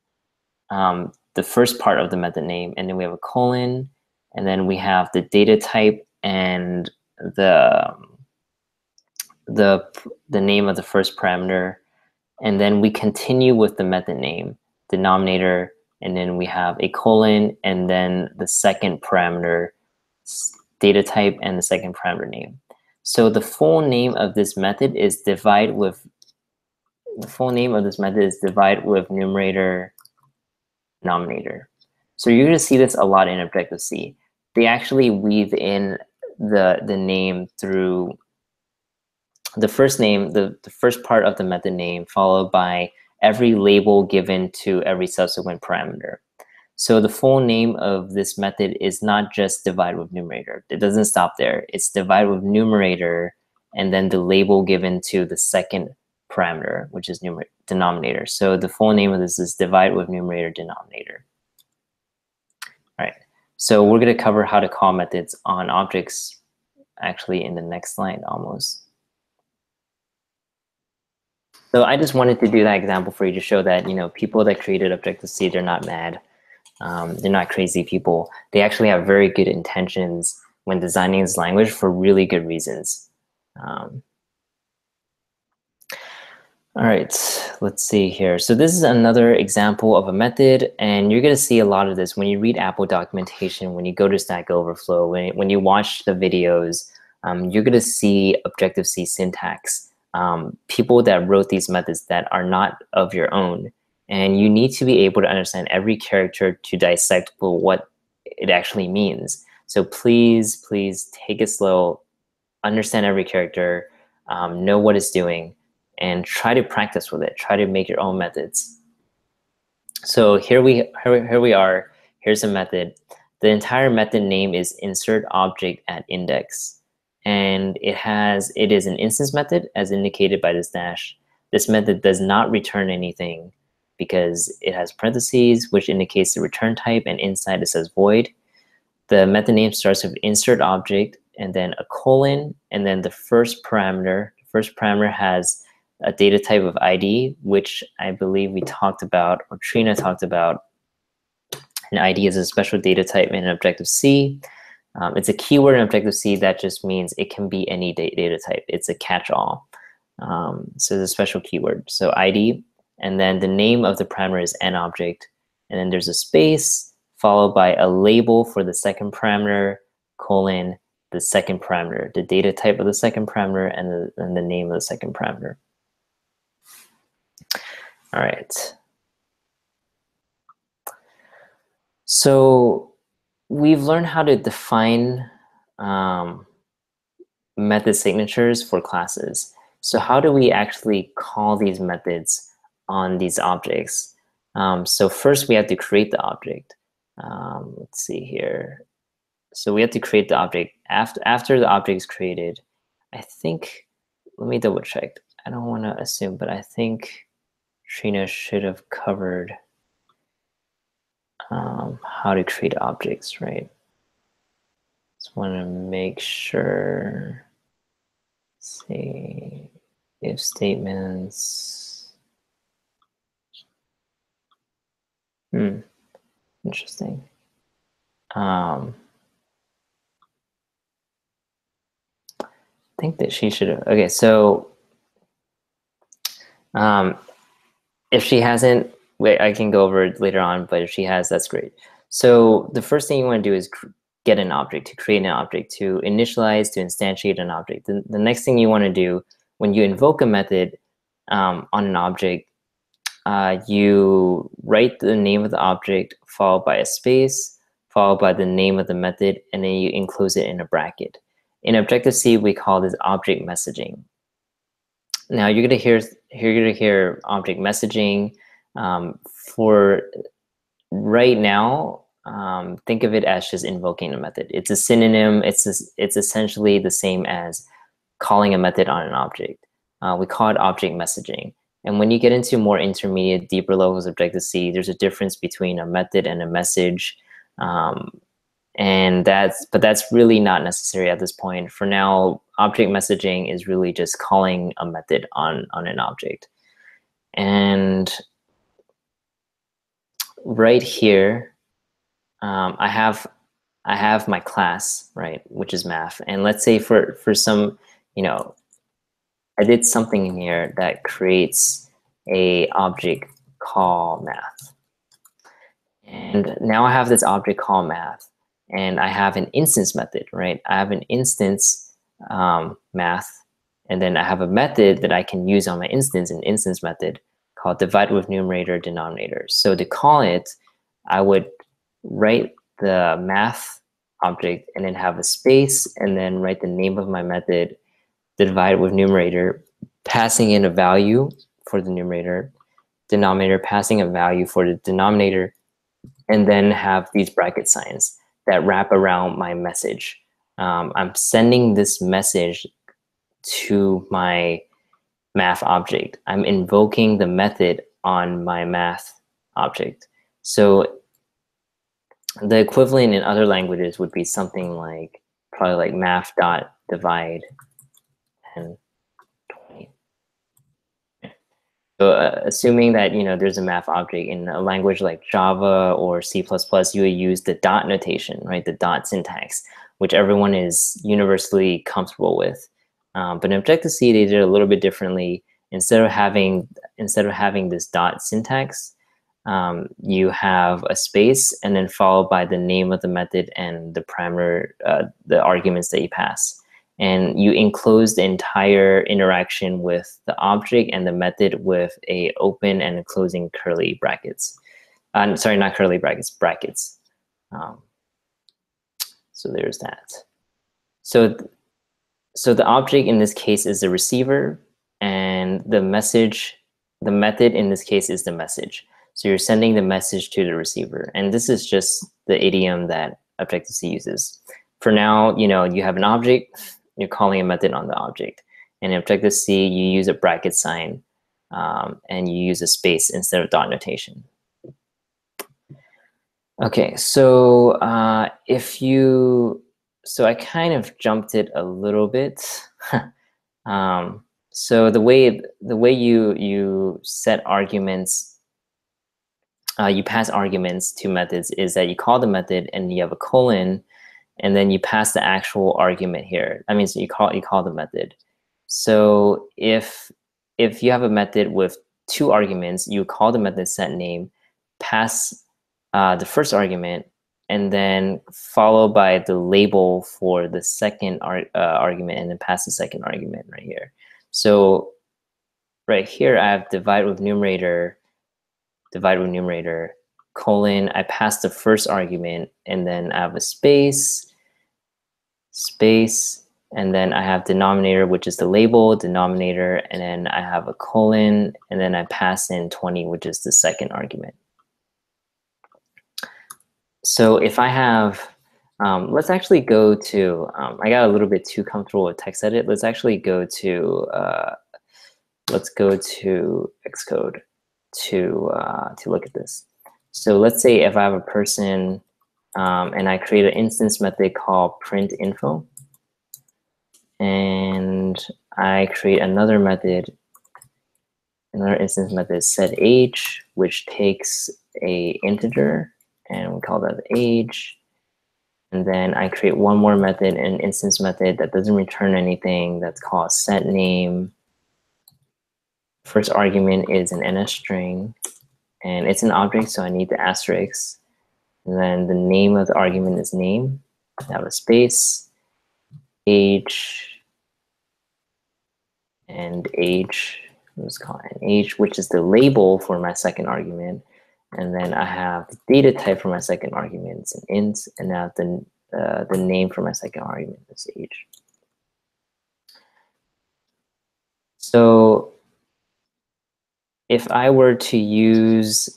the first part of the method name, and then we have a colon, and then we have the data type and the name of the first parameter, and then we continue with the method name, denominator, and then we have a colon, and then the second parameter, data type, and the second parameter name. So the full name of this method is divide with numerator denominator. So you're going to see this a lot in Objective-C. They actually weave in the name through the first name, the first part of the method name, followed by every label given to every subsequent parameter. So the full name of this method is not just divide with numerator. It doesn't stop there. It's divide with numerator and then the label given to the second parameter, which is denominator. So the full name of this is divide with numerator denominator. All right. So we're going to cover how to call methods on objects actually in the next slide almost. So I just wanted to do that example for you to show that, people that created Objective-C, they're not mad. They're not crazy people. They actually have very good intentions when designing this language for really good reasons. All right, let's see here. So this is another example of a method, and you're going to see a lot of this when you read Apple documentation, when you go to Stack Overflow, when you watch the videos, you're going to see Objective-C syntax. People that wrote these methods that are not of your own. And you need to be able to understand every character to dissect what it actually means. So please take it slow, understand every character, know what it's doing, and try to practice with it. Try to make your own methods. So here we are. Here's a method. The entire method name is insert object at index. And it is an instance method as indicated by this dash. This method does not return anything because it has parentheses, which indicates the return type, and inside it says void. The method name starts with insert object and then a colon, and then the first parameter. The first parameter has a data type of ID, which I believe we talked about, or Trina talked about. An ID is a special data type in Objective-C. It's a keyword in Objective-C that just means it can be any data type. It's a catch-all. So it's a special keyword. So ID, and then the name of the parameter is nObject, and then there's a space followed by a label for the second parameter, colon, the second parameter, the data type of the second parameter, and the name of the second parameter. All right. So we've learned how to define method signatures for classes. So how do we actually call these methods on these objects? So first we have to create the object. Let's see here. So we have to create the object. After the object is created, I think, let me double check. I don't want to assume, but I think Trina should have covered how to create objects, right? Just want to make sure. Let's see, if statements. Interesting. I think that she should have. Okay, so if she hasn't, wait, I can go over it later on, but if she has, that's great. So the first thing you want to do is get an object, to create an object, to initialize, to instantiate an object. The next thing you want to do when you invoke a method on an object, you write the name of the object followed by a space, followed by the name of the method, and then you enclose it in a bracket. In Objective-C, we call this object messaging. Now you're gonna hear object messaging. For right now, think of it as just invoking a method. It's a synonym. It's essentially the same as calling a method on an object. We call it object messaging. And when you get into more intermediate, deeper levels of Objective-C, there's a difference between a method and a message. But that's really not necessary at this point. For now, object messaging is really just calling a method on an object. And right here, I have my class, right, which is math. And let's say for some, I did something in here that creates a object call math. And now I have this object call math, and I have an instance method, right? I have an instance math, and then I have a method that I can use on my instance, an instance method called divide with numerator denominator. So to call it, I would write the math object and then have a space, and then write the name of my method, divide with numerator, passing in a value for the numerator, denominator passing a value for the denominator, and then have these bracket signs that wrap around my message. I'm sending this message to my math object. I'm invoking the method on my math object. So the equivalent in other languages would be something like, probably like math.divide and 20. So assuming that there's a math object in a language like Java or C++, you would use the dot notation, right? The dot syntax, which everyone is universally comfortable with. But in Objective-C, they did it a little bit differently. Instead of having this dot syntax, you have a space and then followed by the name of the method and the parameter, the arguments that you pass. And you enclose the entire interaction with the object and the method with a open and closing curly brackets. Sorry, not curly brackets, brackets. So there's that. So the object in this case is the receiver, and the method in this case is the message. So you're sending the message to the receiver. And this is just the idiom that Objective-C uses. For now, you have an object, you're calling a method on the object. And in Objective-C, you use a bracket sign, and you use a space instead of dot notation. Okay, so so I kind of jumped it a little bit. So the way you set arguments, you pass arguments to methods is that you call the method and you have a colon, and then you pass the actual argument here. That means you call the method. So if you have a method with 2 arguments, you call the method set name, pass the first argument, and then followed by the label for the second argument, and then pass the second argument right here. So right here, I have divide with numerator, colon, I pass the first argument, and then I have a space, space, and then I have denominator, which is the label, denominator, and then I have a colon, and then I pass in 20, which is the second argument. So if I have, let's actually go to, I got a little bit too comfortable with TextEdit. Let's actually go to, let's go to Xcode to look at this. So let's say if I have a person and I create an instance method called print info, and I create another method, another instance method set age, which takes a integer, and we call that age. And then I create one more method, an instance method that doesn't return anything, that's called set name. First argument is an NS string, and it's an object, so I need the asterisk. And then the name of the argument is name. I have a space, age, and age. Let's call it an age, which is the label for my second argument. And then I have the data type for my second argument. It's an int, and now the name for my second argument is age. So if I were to use,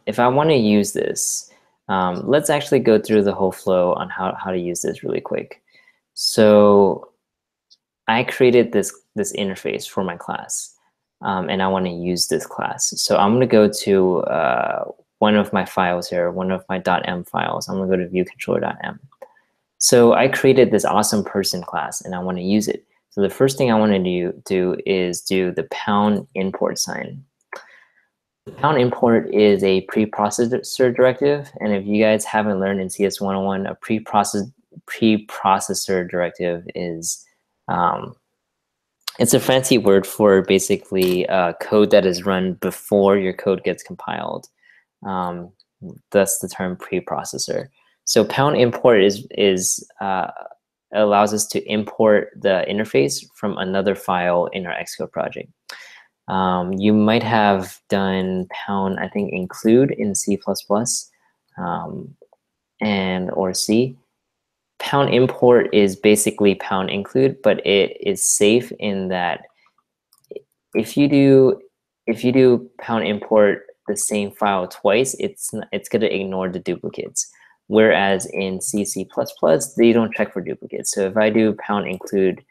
if I want to use this, let's actually go through the whole flow on how to use this really quick. So I created this interface for my class, and I want to use this class. So I'm going to go to one of my files here, one of my .m files. I'm going to go to viewcontroller.m. So I created this awesome person class, and I want to use it. So the first thing I want to do is do the pound import sign. The pound import is a preprocessor directive, and if you guys haven't learned in CS 101, a preprocessor directive is it's a fancy word for basically code that is run before your code gets compiled. That's the term preprocessor. So pound import allows us to import the interface from another file in our Xcode project. You might have done pound, I think, include in C++ and or C. Pound import is basically pound include, but it is safe in that if you do pound import the same file twice, it's going to ignore the duplicates. Whereas in C, C++, they don't check for duplicates. So if I do pound include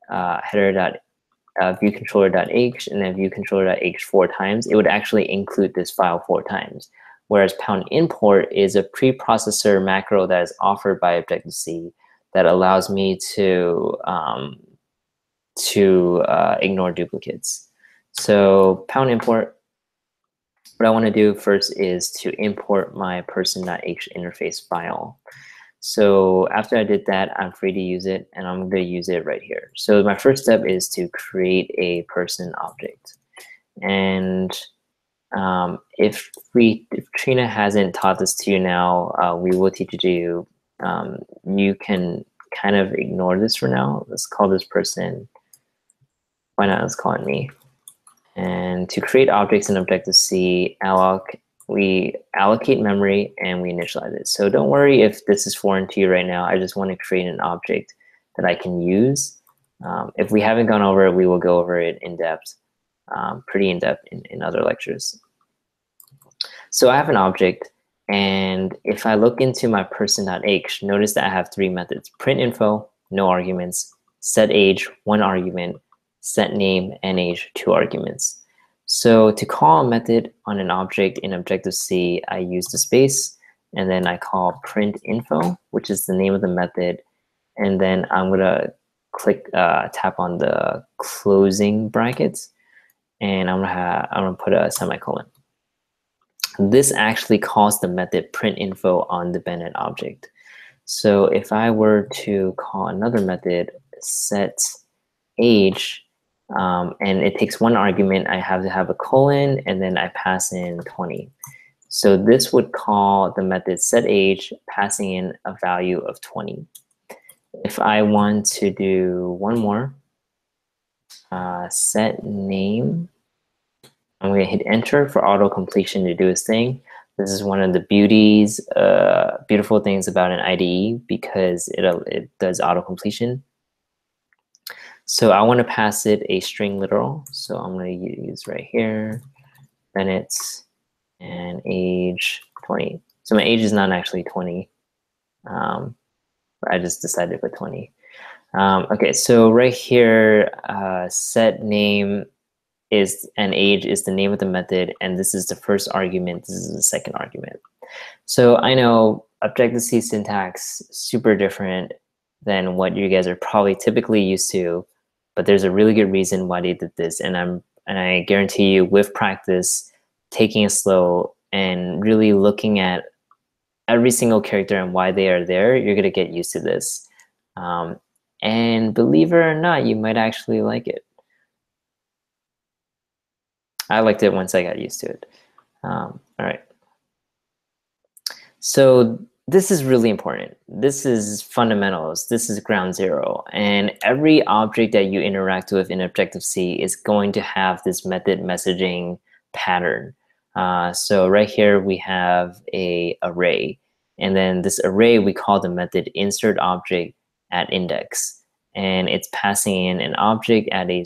header.viewcontroller.h and then viewcontroller.h 4 times, it would actually include this file 4 times. Whereas pound import is a preprocessor macro that is offered by Objective-C that allows me to ignore duplicates. So pound import, what I want to do first is to import my person.h interface file. So after I did that, I'm free to use it, and I'm going to use it right here. So my first step is to create a person object. And if Trina hasn't taught this to you now, we will teach it to you. You can kind of ignore this for now. Let's call this person, why not, let's call it me. And to create objects in Objective-C, we allocate memory and we initialize it. So don't worry if this is foreign to you right now. I just want to create an object that I can use. If we haven't gone over it, we will go over it in depth, pretty in depth in other lectures. So I have an object, and if I look into my person.h, notice that I have 3 methods: print info, no arguments; set age, 1 argument; set name and age, 2 arguments. So to call a method on an object in Objective-C, I use the space, and then I call print info, which is the name of the method, and then I'm gonna tap on the closing brackets, and I'm gonna put a semicolon. This actually calls the method print info on the Bennett object. So if I were to call another method set age, and it takes 1 argument, I have to have a colon, and then I pass in 20. So this would call the method set age, passing in a value of 20. If I want to do one more, set name, I'm going to hit enter for auto completion to do its thing. This is one of the beautiful things about an IDE, because it does auto-completion. So I want to pass it a string literal. So I'm going to use right here, Bennett, and age 20. So my age is not actually 20. But I just decided to put 20. Okay, so right here, set name is and age is the name of the method, and this is the first argument, this is the second argument. So I know Objective-C syntax super different than what you guys are probably typically used to, but there's a really good reason why they did this, and I guarantee you, with practice, taking it slow and really looking at every single character and why they are there, you're gonna get used to this. And believe it or not, you might actually like it. I liked it once I got used to it. All right. So this is really important. This is fundamentals. This is ground zero. And every object that you interact with in Objective-C is going to have this method messaging pattern. So right here we have a array. And then this array, we call the method insert object at index. And it's passing in an object at a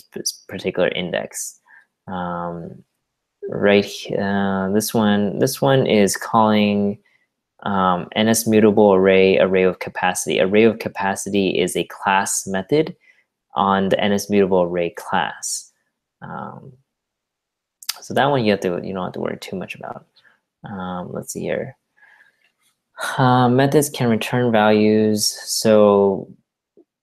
particular index. This one is calling NS mutable array of capacity. Array of capacity is a class method on the NS mutable array class. So that one you don't have to worry too much about. Let's see here. Methods can return values. So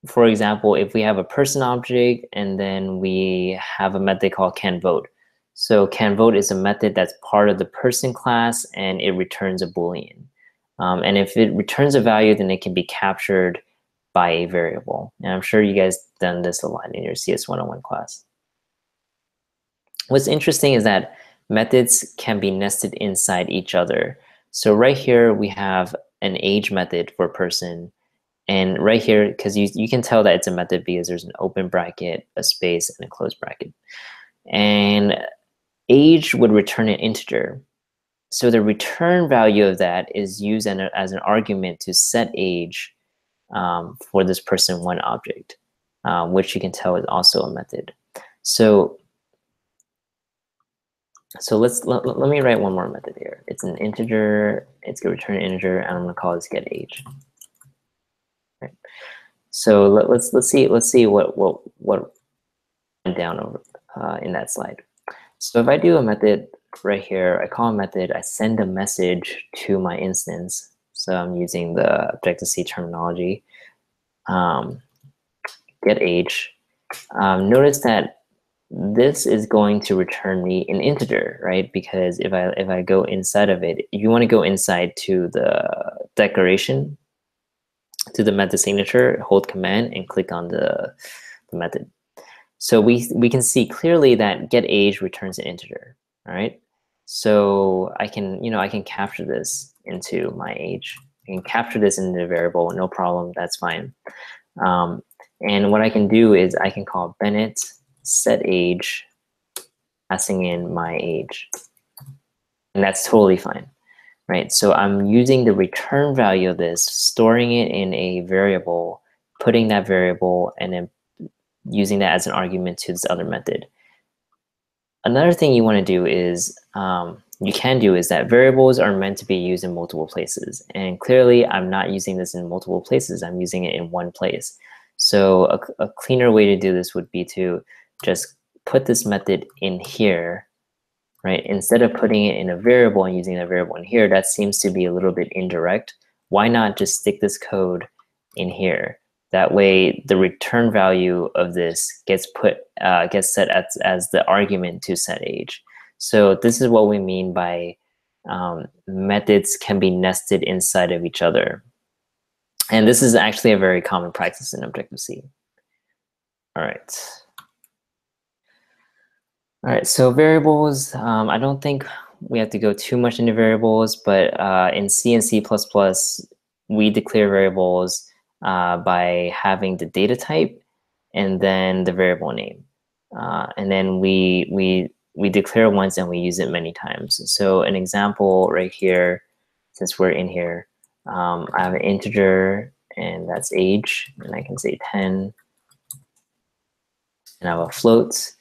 for example, if we have a person object and then we have a method called canVote. So canVote is a method that's part of the person class, and it returns a Boolean. And if it returns a value, then it can be captured by a variable. And I'm sure you guys done this a lot in your CS 101 class. What's interesting is that methods can be nested inside each other. So right here, we have an age method for person. And right here, because you can tell that it's a method because there's an open bracket, a space, and a closed bracket. And age would return an integer. So the return value of that is used as an argument to set age for this person1 object, which you can tell is also a method. So let me write one more method here. It's an integer. It's going to return an integer, and I'm going to call this getAge. Right. So let's see what went down over in that slide. So if I do a method right here, I call a method, I send a message to my instance. So I'm using the Objective-C terminology. GetAge. Notice that this is going to return me an integer, right? Because if I go inside of it, you want to go inside to the declaration, to the method signature, hold command, and click on the method. So we can see clearly that getAge returns an integer. All right. So I can capture this into my age. I can capture this into a variable, no problem. That's fine. And what I can do is I can call Bennett set age, passing in my age, and that's totally fine. Right. So I'm using the return value of this, storing it in a variable, putting that variable, and then using that as an argument to this other method. Another thing you want to do is that variables are meant to be used in multiple places. And clearly, I'm not using this in multiple places. I'm using it in one place. So a cleaner way to do this would be to just put this method in here, right? Instead of putting it in a variable and using that variable in here, that seems to be a little bit indirect. Why not just stick this code in here? That way, the return value of this gets set as the argument to set age. So this is what we mean by methods can be nested inside of each other. And this is actually a very common practice in Objective-C. All right. All right, so variables, I don't think we have to go too much into variables, but in C and C++, we declare variables by having the data type and then the variable name. And then we we declare once and we use it many times. So an example right here, since we're in here, I have an integer and that's age, and I can say 10, and I have a float,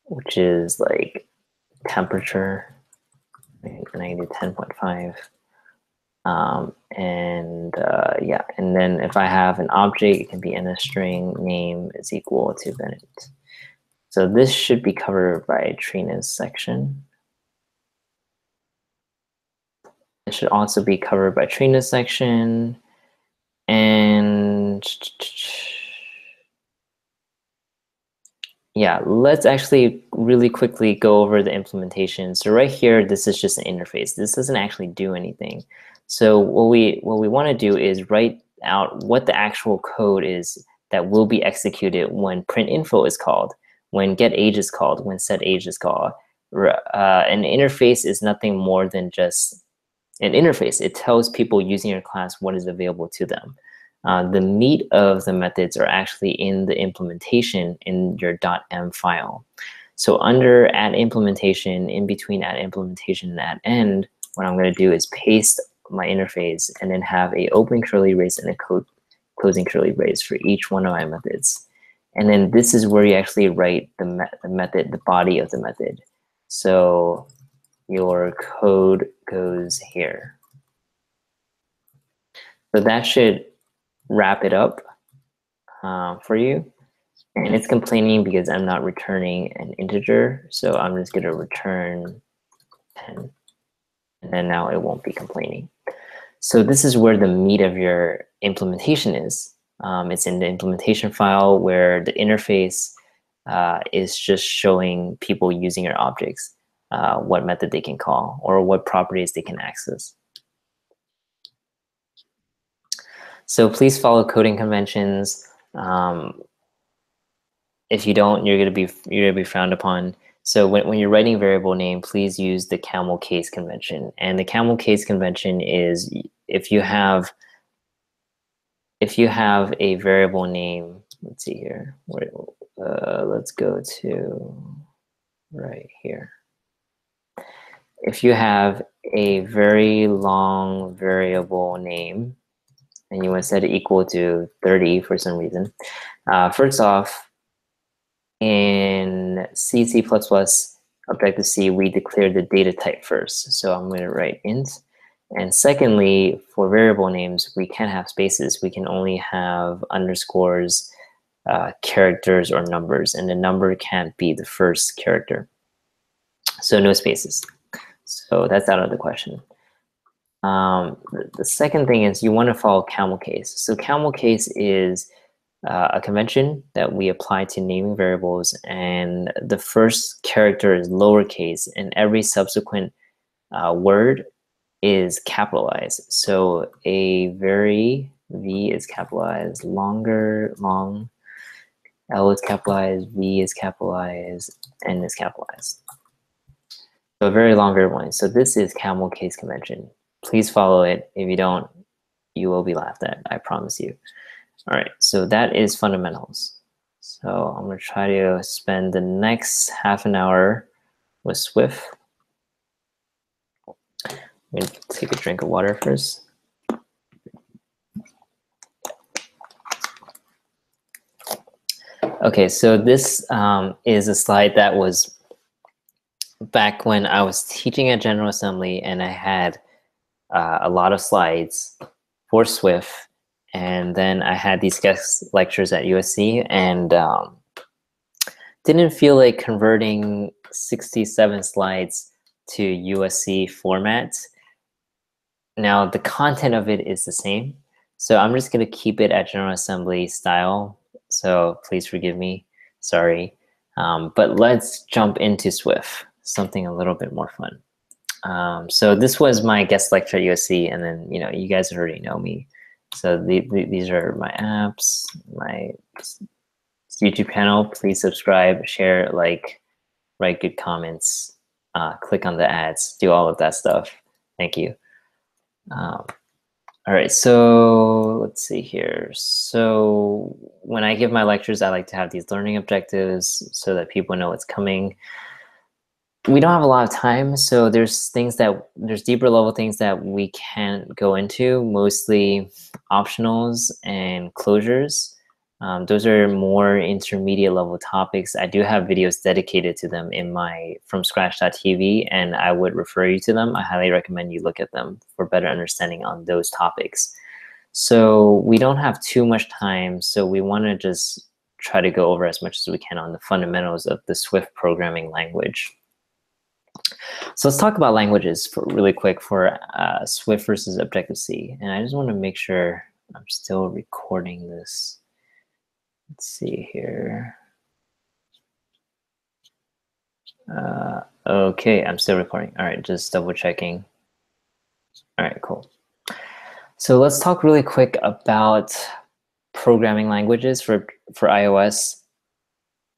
which is like temperature, and I can do 10.5. Yeah, and then if I have an object, it can be in a string, name is equal to Bennett. So this should be covered by Trina's section. It should also be covered by Trina's section. And yeah, let's actually really quickly go over the implementation. So right here, this is just an interface. This doesn't actually do anything. So what we want to do is write out what the actual code is that will be executed when print info is called, when get age is called, when set age is called. An interface is nothing more than just an interface. It tells people using your class what is available to them. The meat of the methods are actually in the implementation in your .m file. So under add implementation, in between add implementation and add end, what I'm going to do is paste my interface and then have a open curly brace and a closing curly brace for each one of my methods. And then this is where you actually write the method, the body of the method. So your code goes here. So that should wrap it up for you. And it's complaining because I'm not returning an integer. So I'm just going to return 10. And then now it won't be complaining. So this is where the meat of your implementation is. It's in the implementation file where the interface is just showing people using your objects what method they can call or what properties they can access. So please follow coding conventions. If you don't, you're gonna be frowned upon. So when you're writing variable name, please use the camel case convention. And the camel case convention is if you have a variable name. Let's see here. Let's go to right here. If you have a very long variable name and you want to set it equal to 30 for some reason, first off, in C, C++, Objective-C, we declare the data type first. So I'm going to write int. And secondly, for variable names, we can't have spaces. We can only have underscores, characters, or numbers. And the number can't be the first character. So no spaces. So that's out of the question. The second thing is you want to follow camel case. So camel case is a convention that we apply to naming variables, and the first character is lowercase, and every subsequent word is capitalized. So a very, V is capitalized, longer, long, L is capitalized, V is capitalized, N is capitalized. So a very long variable. So this is camel case convention. Please follow it. If you don't, you will be laughed at, I promise you. All right, so that is fundamentals. So I'm going to try to spend the next half an hour with Swift. I'm going to take a drink of water first. Okay, so this is a slide that was back when I was teaching at General Assembly, and I had a lot of slides for Swift. And then I had these guest lectures at USC, and didn't feel like converting 67 slides to USC format. Now, the content of it is the same, so I'm just going to keep it at General Assembly style. So please forgive me. Sorry. But let's jump into Swift, something a little bit more fun. So this was my guest lecture at USC, and then you guys already know me. So these are my apps, my YouTube channel. Please subscribe, share, like, write good comments, click on the ads, do all of that stuff. Thank you. All right, so let's see here. So when I give my lectures, I like to have these learning objectives so that people know what's coming. We don't have a lot of time, so there's deeper level things that we can't go into, mostly optionals and closures. Those are more intermediate level topics. I do have videos dedicated to them in my FromScratch.tv, and I would refer you to them. I highly recommend you look at them for better understanding on those topics. So we don't have too much time, so we want to just try to go over as much as we can on the fundamentals of the Swift programming language. So let's talk about languages really quick for Swift versus Objective-C. And I just want to make sure I'm still recording this. Let's see here. Okay, I'm still recording. All right, just double checking. All right, cool. So let's talk really quick about programming languages for iOS.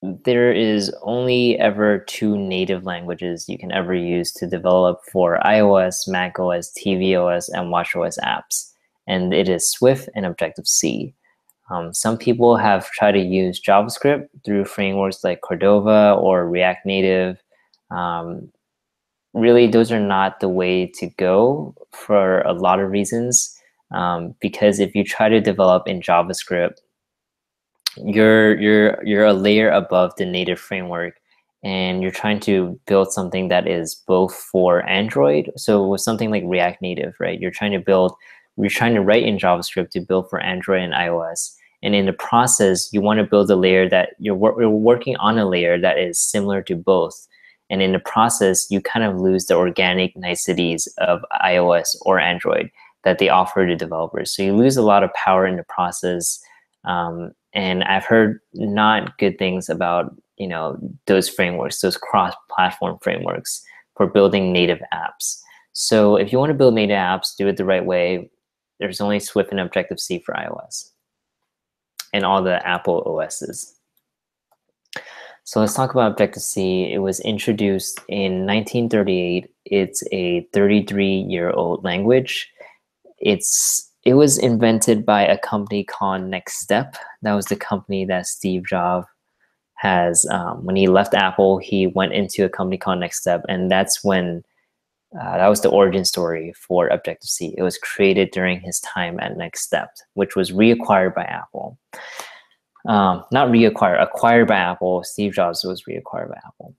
There is only ever 2 native languages you can ever use to develop for iOS, macOS, tvOS, and watchOS apps. And it is Swift and Objective-C. Some people have tried to use JavaScript through frameworks like Cordova or React Native. Really, those are not the way to go for a lot of reasons. Because if you try to develop in JavaScript, you're a layer above the native framework, and you're trying to build something that is both for Android. So with something like React Native, right? You're trying to write in JavaScript to build for Android and iOS. And in the process, you want to build a layer that you're working on a layer that is similar to both. And in the process, you kind of lose the organic niceties of iOS or Android that they offer to developers. So you lose a lot of power in the process. And I've heard not good things about, those frameworks, those cross-platform frameworks for building native apps. So if you want to build native apps, do it the right way. There's only Swift and Objective-C for iOS and all the Apple OSs. So let's talk about Objective-C. It was introduced in 1938. It's a 33-year-old language. It was invented by a company called Next Step. That was the company that Steve Jobs has. When he left Apple, he went into a company called Next Step, and that's when that was the origin story for Objective-C. It was created during his time at Next Step, which was reacquired by Apple. Not reacquired, acquired by Apple. Steve Jobs was reacquired by Apple.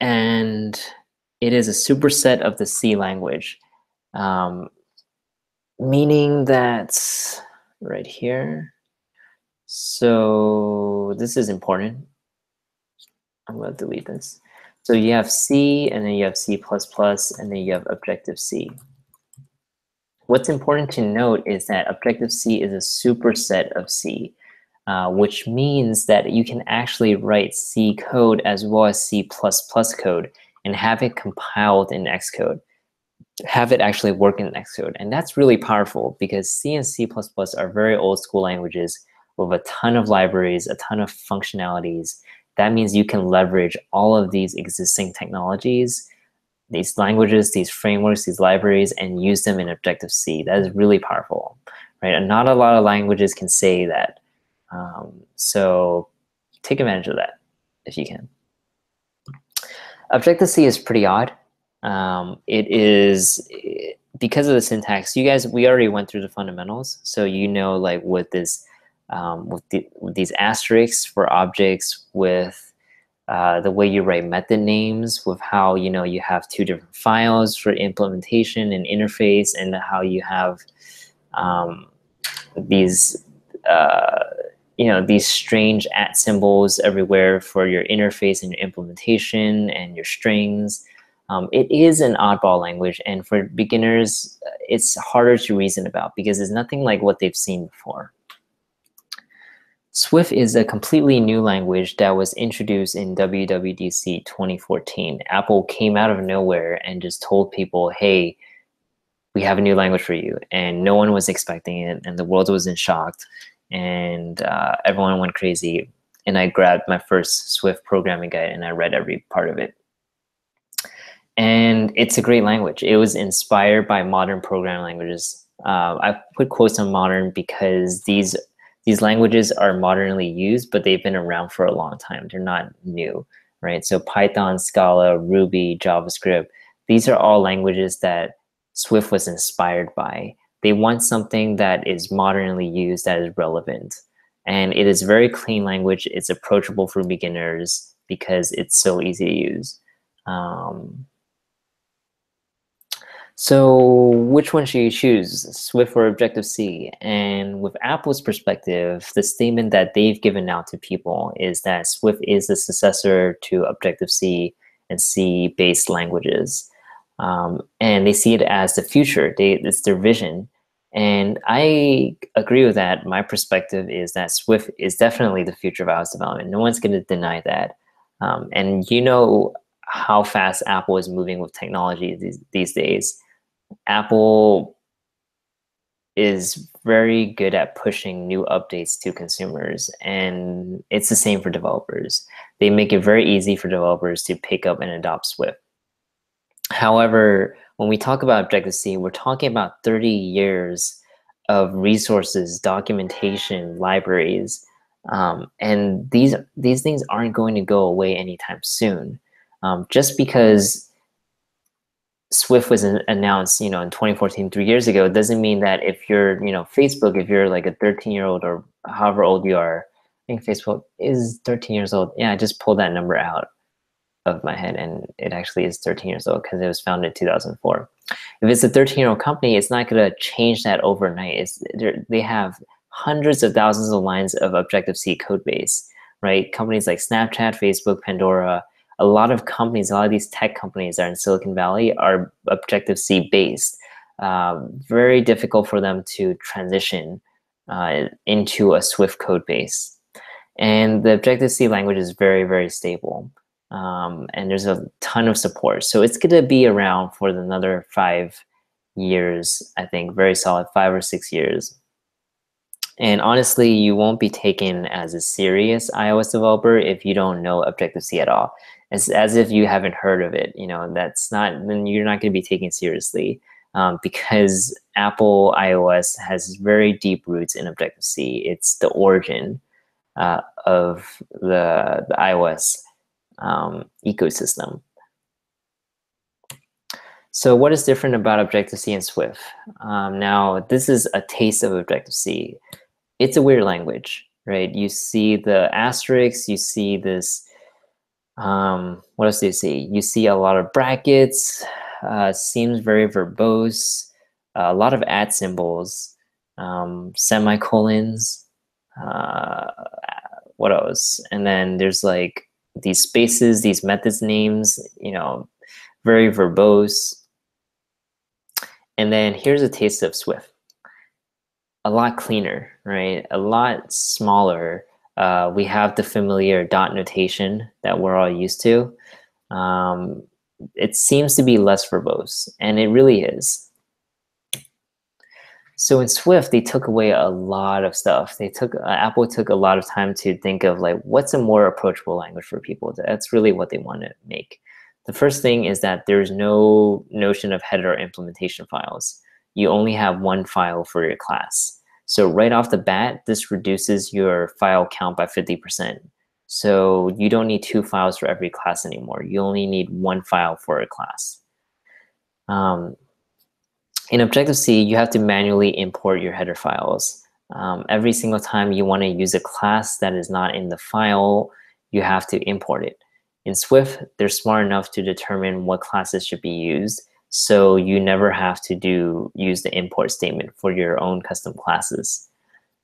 And it is a superset of the C language. Meaning that right here. So this is important. I'm going to delete this. So you have C, and then you have C++, and then you have Objective-C. What's important to note is that Objective-C is a superset of C, which means that you can actually write C code as well as C++ code and have it compiled in Xcode. Have it actually work in Xcode. And that's really powerful because C and C++ are very old school languages with a ton of libraries, a ton of functionalities. That means you can leverage all of these existing technologies, these languages, these frameworks, these libraries, and use them in Objective-C. That is really powerful, right? And not a lot of languages can say that. So take advantage of that if you can. Objective-C is pretty odd. It is, because of the syntax, we already went through the fundamentals. So like with this, with these asterisks for objects, with the way you write method names, with how you have 2 different files for implementation and interface, and how you have these these strange @ symbols everywhere for your interface and your implementation and your strings. It is an oddball language, and for beginners, it's harder to reason about because it's nothing like what they've seen before. Swift is a completely new language that was introduced in WWDC 2014. Apple came out of nowhere and just told people, hey, we have a new language for you. And no one was expecting it, and the world was in shock, and everyone went crazy. And I grabbed my first Swift programming guide and I read every part of it. And it's a great language. It was inspired by modern programming languages. I put quotes on modern because these languages are modernly used, but they've been around for a long time. They're not new, right? So Python, Scala, Ruby, JavaScript, these are all languages that Swift was inspired by. They want something that is modernly used, that is relevant. And it is very clean language. It's approachable for beginners because it's so easy to use. So which one should you choose, Swift or Objective-C? And with Apple's perspective, the statement that they've given out to people is that Swift is the successor to Objective-C and C-based languages. And they see it as the future. It's their vision. And I agree with that. My perspective is that Swift is definitely the future of iOS development. No one's going to deny that. And you know how fast Apple is moving with technology these days. Apple is very good at pushing new updates to consumers, and it's the same for developers. They make it very easy for developers to pick up and adopt Swift. However, when we talk about Objective-C, we're talking about 30 years of resources, documentation, libraries, and these things aren't going to go away anytime soon. Just because Swift was announced, in 2014, 3 years ago, doesn't mean that if you're, Facebook, if you're like a 13-year-old or however old you are, I think Facebook is 13 years old. Yeah, I just pulled that number out of my head, and it actually is 13 years old because it was founded in 2004. If it's a 13-year-old company, it's not going to change that overnight. They have hundreds of thousands of lines of Objective-C code base, right? Companies like Snapchat, Facebook, Pandora, a lot of companies, a lot of these tech companies that are in Silicon Valley are Objective-C based. Very difficult for them to transition into a Swift code base. And the Objective-C language is very, very stable. And there's a ton of support. So it's going to be around for another 5 years, I think, very solid, 5 or 6 years. And honestly, you won't be taken as a serious iOS developer if you don't know Objective-C at all. It's as if you haven't heard of it. Then you're not going to be taken seriously because Apple iOS has very deep roots in Objective-C. It's the origin of the iOS ecosystem. So what is different about Objective-C and Swift? Now, this is a taste of Objective-C. It's a weird language, right? You see the asterisks, you see this, what else do you see? You see a lot of brackets, seems very verbose, a lot of @ symbols, semicolons, what else? And then there's like these spaces, these methods names, very verbose. And then here's a taste of Swift. A lot cleaner, right? A lot smaller. We have the familiar dot notation that we're all used to. It seems to be less verbose, and it really is. So in Swift, they took away a lot of stuff. Apple took a lot of time to think of like, what's a more approachable language for people? That's really what they want to make. The first thing is that there's no notion of header implementation files. You only have one file for your class. So right off the bat, this reduces your file count by 50%. So you don't need 2 files for every class anymore. You only need 1 file for a class. In Objective-C, you have to manually import your header files. Every single time you want to use a class that is not in the file, you have to import it. In Swift, they're smart enough to determine what classes should be used, so you never have to use the import statement for your own custom classes.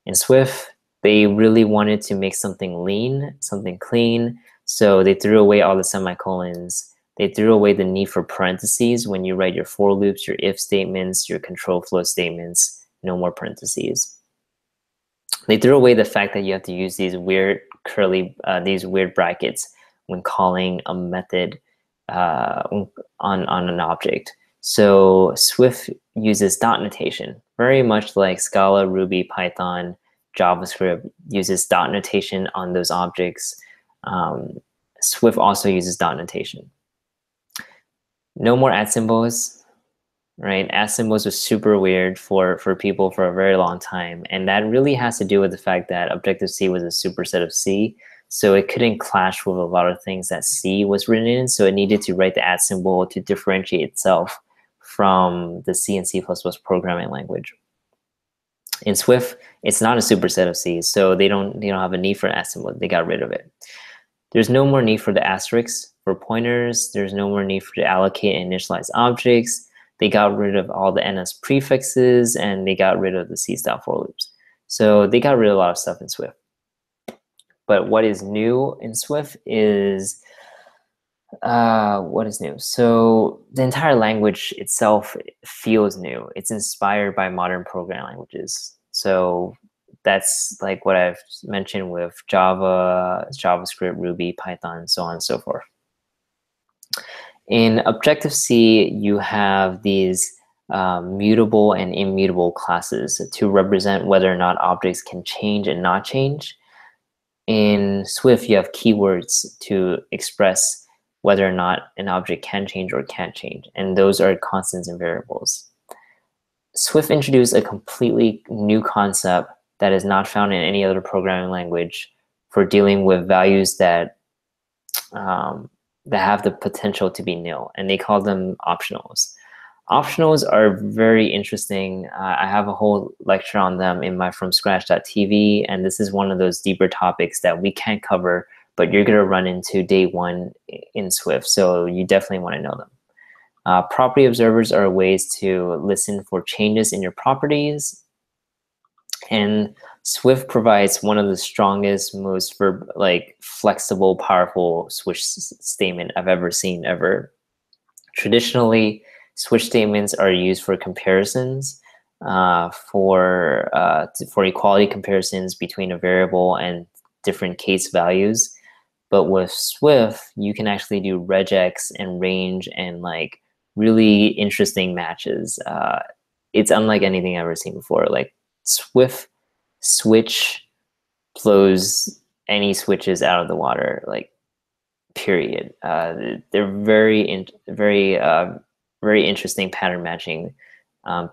In Swift, they really wanted to make something lean, something clean, so they threw away all the semicolons. They threw away the need for parentheses when you write your for loops, your if statements, your control flow statements, no more parentheses. They threw away the fact that you have to use these weird these weird brackets when calling a method on an object. So Swift uses dot notation, very much like Scala, Ruby, Python, JavaScript uses dot notation on those objects. Swift also uses dot notation. No more @ symbols, right? @ symbols was super weird for people for a very long time. And that really has to do with the fact that Objective-C was a superset of C. So it couldn't clash with a lot of things that C was written in. So it needed to write the @ symbol to differentiate itself from the C and C++ programming language. In Swift, it's not a superset of C, so they don't have a need for an @ symbol. They got rid of it. There's no more need for the asterisk for pointers. There's no more need for to allocate and initialize objects. They got rid of all the NS prefixes, and they got rid of the C-style for loops. So they got rid of a lot of stuff in Swift. But what is new in Swift is, what is new? So the entire language itself feels new. It's inspired by modern programming languages. So that's like what I've mentioned with Java, JavaScript, Ruby, Python, so on and so forth. In Objective-C, you have these mutable and immutable classes to represent whether or not objects can change and not change. In Swift, you have keywords to express whether or not an object can change or can't change, and those are constants and variables. Swift introduced a completely new concept that is not found in any other programming language for dealing with values that that have the potential to be nil, and they call them optionals. Optionals are very interesting. I have a whole lecture on them in my FromScratch.tv, and this is one of those deeper topics that we can't cover, but you're going to run into day one in Swift, so you definitely want to know them. Property observers are ways to listen for changes in your properties, and Swift provides one of the strongest, most flexible, powerful switch statement I've ever seen ever. Traditionally, switch statements are used for comparisons, for equality comparisons between a variable and different case values. But with Swift, you can actually do regex and range and like really interesting matches. It's unlike anything I've ever seen before. Like Swift switch blows any switches out of the water, like period. They're very interesting pattern matching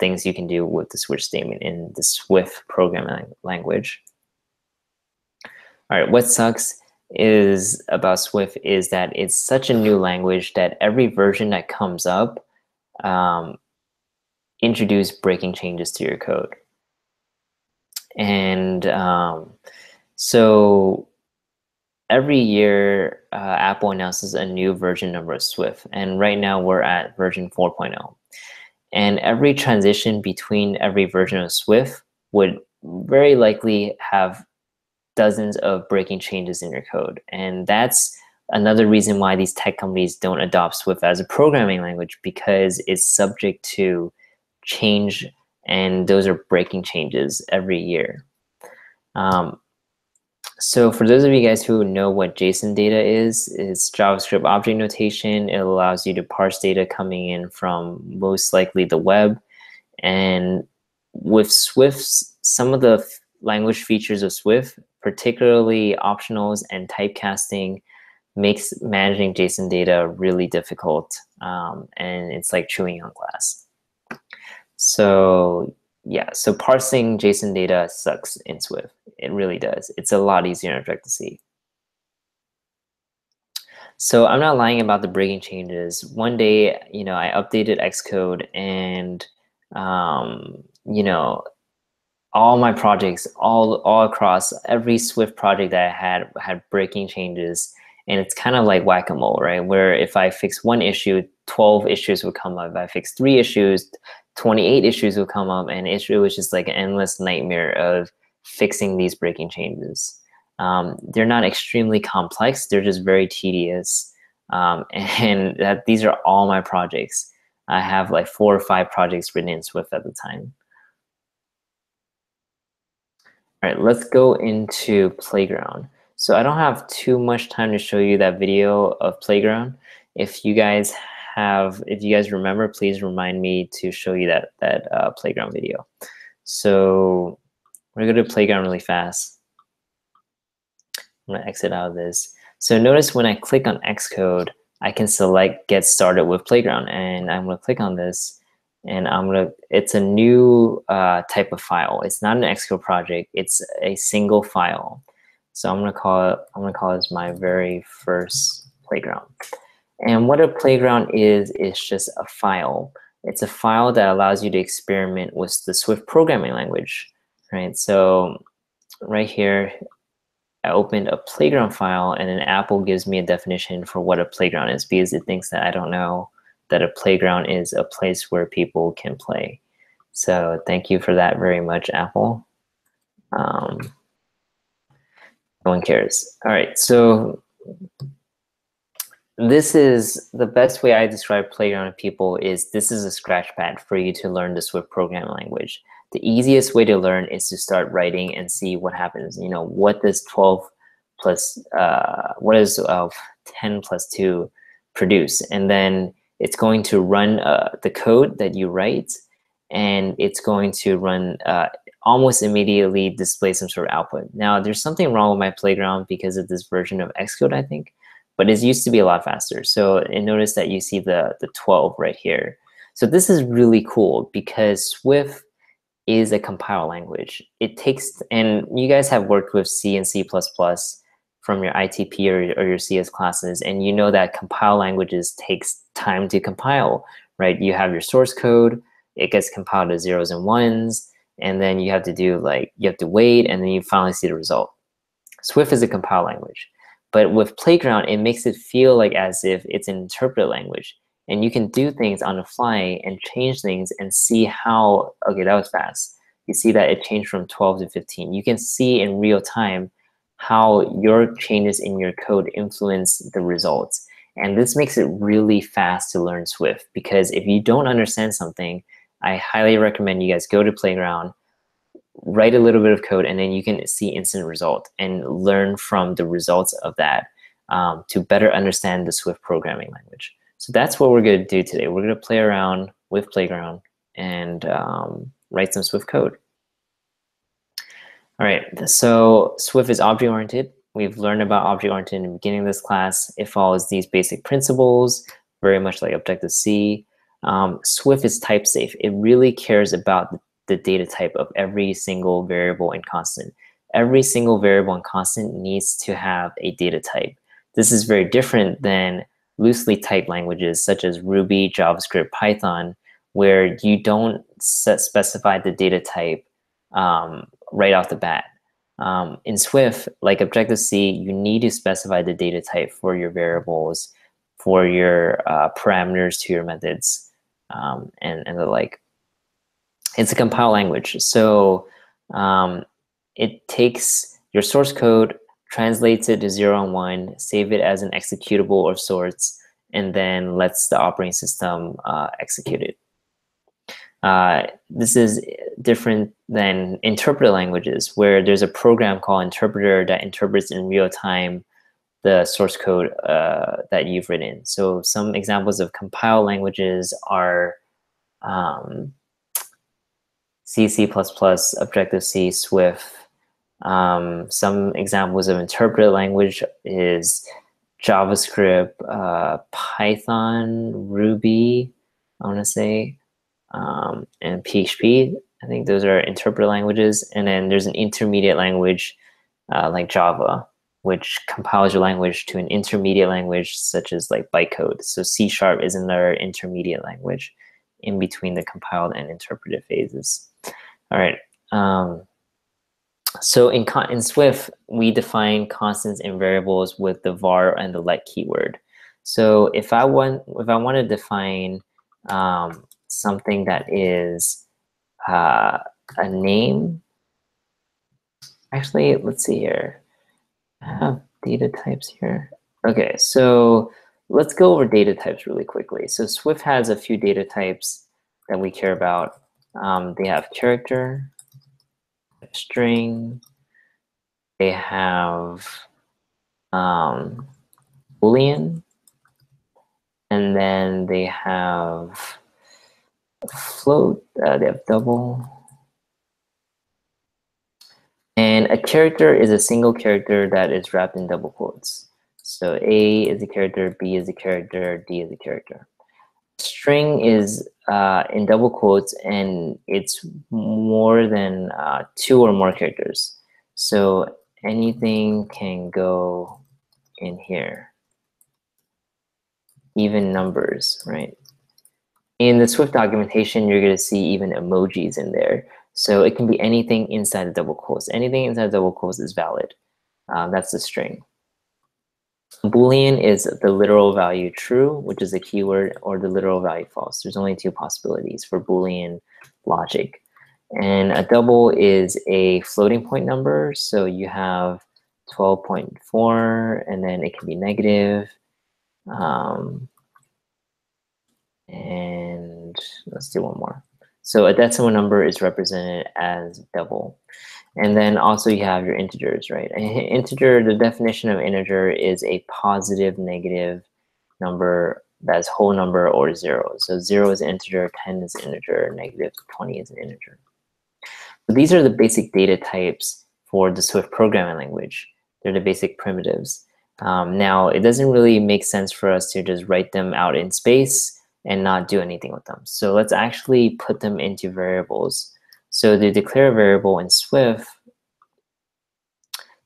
things you can do with the switch statement in the Swift programming language. All right, what sucks is about Swift is that it's such a new language that every version that comes up introduce breaking changes to your code. And so every year, Apple announces a new version number of Swift, and right now we're at version 4.0. And every transition between every version of Swift would very likely have dozens of breaking changes in your code. And that's another reason why these tech companies don't adopt Swift as a programming language, because it's subject to change, and those are breaking changes every year. So for those of you guys who know what JSON data is, it's JavaScript object notation. It allows you to parse data coming in from most likely the web. And with Swift, some of the language features of Swift, particularly optionals and typecasting, makes managing JSON data really difficult. And it's like chewing on glass. So yeah, so parsing JSON data sucks in Swift. It really does. It's a lot easier in Objective-C. So I'm not lying about the breaking changes. One day, I updated Xcode, and all my projects, all across every Swift project that I had breaking changes. And it's kind of like whack-a-mole, right? Where if I fix one issue, 12 issues would come up. If I fix 3 issues, 28 issues will come up, and it was just like an endless nightmare of fixing these breaking changes. They're not extremely complex, they're just very tedious. And these are all my projects. I have like 4 or 5 projects written in Swift at the time. All right, let's go into Playground. So I don't have too much time to show you that video of Playground. If you guys remember, please remind me to show you that Playground video. So we're gonna go to Playground really fast. I'm gonna exit out of this. So notice when I click on Xcode, I can select Get Started with Playground, and I'm gonna click on this, and it's a new type of file. It's not an Xcode project, it's a single file. So I'm gonna call this my very first playground. And what a playground is just a file. It's a file that allows you to experiment with the Swift programming language, right? So right here, I opened a playground file, and then Apple gives me a definition for what a playground is because it thinks that I don't know that a playground is a place where people can play. So thank you for that very much, Apple. No one cares. All right, so this is the best way I describe playground to people is this is a scratch pad for you to learn the Swift programming language. The easiest way to learn is to start writing and see what happens. You know, what does 12 plus, what does 10 plus 2 produce? And then it's going to run the code that you write, and it's going to run almost immediately display some sort of output. Now, there's something wrong with my playground because of this version of Xcode, I think, but it used to be a lot faster. So and notice that you see the 12 right here. So this is really cool because Swift is a compile language. It takes, and you guys have worked with C and C++ from your ITP or your CS classes, and you know that compile languages takes time to compile, right? You have your source code, it gets compiled to zeros and ones, and then you have to do you have to wait, and then you finally see the result. Swift is a compile language. But with Playground, it makes it feel like as if it's an interpreted language. And you can do things on the fly and change things and see how, okay, that was fast. You see that it changed from 12 to 15. You can see in real time how your changes in your code influence the results. And this makes it really fast to learn Swift because if you don't understand something, I highly recommend you guys go to Playground, write a little bit of code, and then you can see instant result and learn from the results of that to better understand the Swift programming language. So that's what we're going to do today. We're going to play around with Playground and write some Swift code. All right, so Swift is object-oriented. We've learned about object-oriented in the beginning of this class. It follows these basic principles, very much like Objective-C. Swift is type safe. It really cares about the data type of every single variable and constant. Every single variable and constant needs to have a data type. This is very different than loosely typed languages such as Ruby, JavaScript, Python, where you don't specify the data type right off the bat. In Swift, like Objective-C, you need to specify the data type for your variables, for your parameters to your methods, and the like. It's a compile language, so it takes your source code, translates it to 0 and 1, save it as an executable of sorts, and then lets the operating system execute it. This is different than interpreter languages, where there's a program called interpreter that interprets in real time the source code that you've written. So some examples of compile languages are C, C++, Objective-C, Swift. Some examples of interpreted language is JavaScript, Python, Ruby, I want to say, and PHP. I think those are interpreted languages. And then there's an intermediate language like Java, which compiles your language to an intermediate language such as like bytecode. So C# is another intermediate language in between the compiled and interpreted phases. All right. So in Swift, we define constants and variables with the var and the let keyword. So if I want to define something that is a name, actually, let's see here. I have data types here. Okay, so let's go over data types really quickly. So Swift has a few data types that we care about. They have character, string, they have Boolean, and then they have float, they have double. And a character is a single character that is wrapped in double quotes. So A is a character, B is a character, D is a character. String is in double quotes, and it's more than 2 or more characters. So anything can go in here, even numbers, right? In the Swift documentation, you're going to see even emojis in there. So it can be anything inside the double quotes. Anything inside double quotes is valid. That's the string. Boolean is the literal value true, which is a keyword, or the literal value false. There's only two possibilities for Boolean logic. And a double is a floating point number. So you have 12.4, and then it can be negative. And let's do one more. So a decimal number is represented as double. And then also you have your integers, right? Integer, the definition of integer is a positive, negative number that's whole number or zero. So 0 is an integer, 10 is an integer, negative 20 is an integer. So these are the basic data types for the Swift programming language. They're the basic primitives. Now, it doesn't really make sense for us to just write them out in space and not do anything with them. So let's actually put them into variables. So to declare a variable in Swift,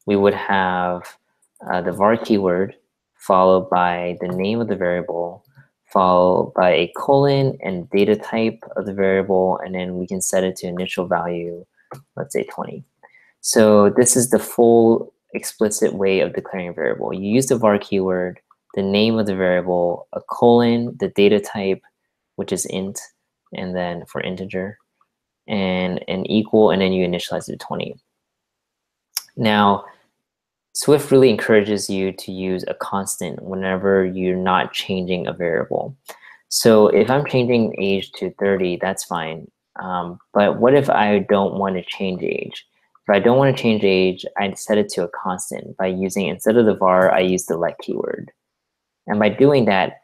we would have the var keyword followed by the name of the variable, followed by a colon and data type of the variable, and then we can set it to initial value, let's say 20. So this is the full explicit way of declaring a variable. You use the var keyword, the name of the variable, a colon, the data type, which is int, and then for integer, and an equal, and then you initialize it to 20. Now, Swift really encourages you to use a constant whenever you're not changing a variable. So if I'm changing age to 30, that's fine. But what if I don't want to change age? If I don't want to change age, I'd set it to a constant by using, instead of the var, I use the let keyword. And by doing that,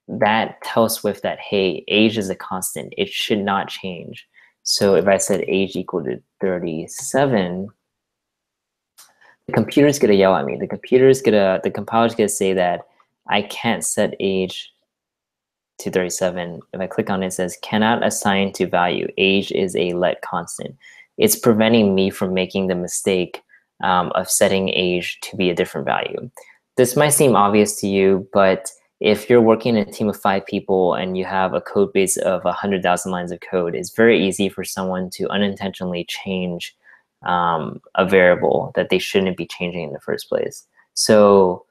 that tells Swift that, hey, age is a constant. It should not change. So if I said age equal to 37, the computer's gonna yell at me. The compiler's gonna say that I can't set age to 37. If I click on it, it says cannot assign to value. Age is a let constant. It's preventing me from making the mistake of setting age to be a different value. This might seem obvious to you, but if you're working in a team of 5 people and you have a code base of 100,000 lines of code, it's very easy for someone to unintentionally change a variable that they shouldn't be changing in the first place. So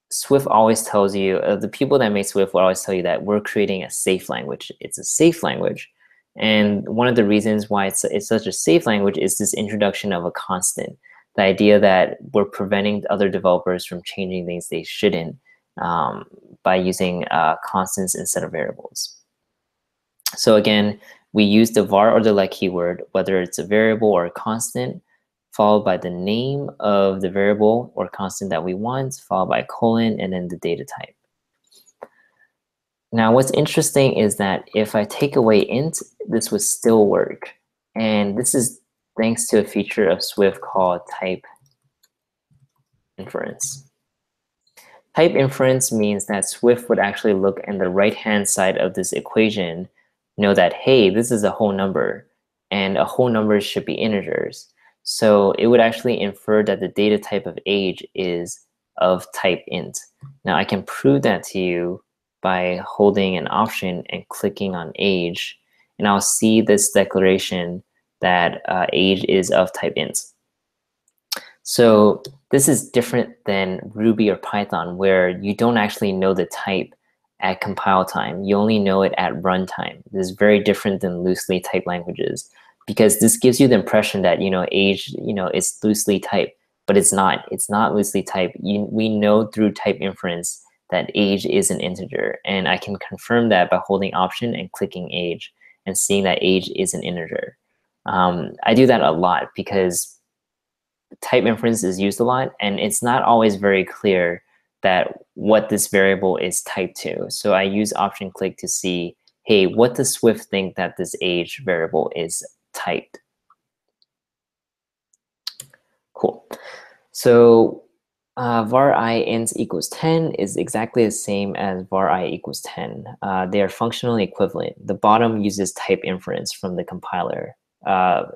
Swift always tells you, the people that make Swift will always tell you that we're creating a safe language. It's a safe language. And one of the reasons why it's such a safe language is this introduction of a constant. The idea that we're preventing other developers from changing things they shouldn't by using constants instead of variables. So again, we use the var or the let keyword, whether it's a variable or a constant, followed by the name of the variable or constant that we want, followed by a colon, and then the data type. Now, what's interesting is that if I take away int, this would still work. And this is thanks to a feature of Swift called type inference. Type inference means that Swift would actually look in the right-hand side of this equation, know that, hey, this is a whole number, and a whole number should be integers. So it would actually infer that the data type of age is of type int. Now I can prove that to you by holding an option and clicking on age, and I'll see this declaration that age is of type int. So this is different than Ruby or Python, where you don't actually know the type at compile time. You only know it at runtime. This is very different than loosely typed languages, because this gives you the impression that age is loosely typed, but it's not. It's not loosely typed. We know through type inference that age is an integer, and I can confirm that by holding option and clicking age and seeing that age is an integer. I do that a lot because type inference is used a lot, and it's not always very clear that what this variable is typed to. So I use option click to see, hey, what does Swift think that this age variable is typed? Cool. So var I int equals 10 is exactly the same as var I equals 10. They are functionally equivalent. The bottom uses type inference from the compiler.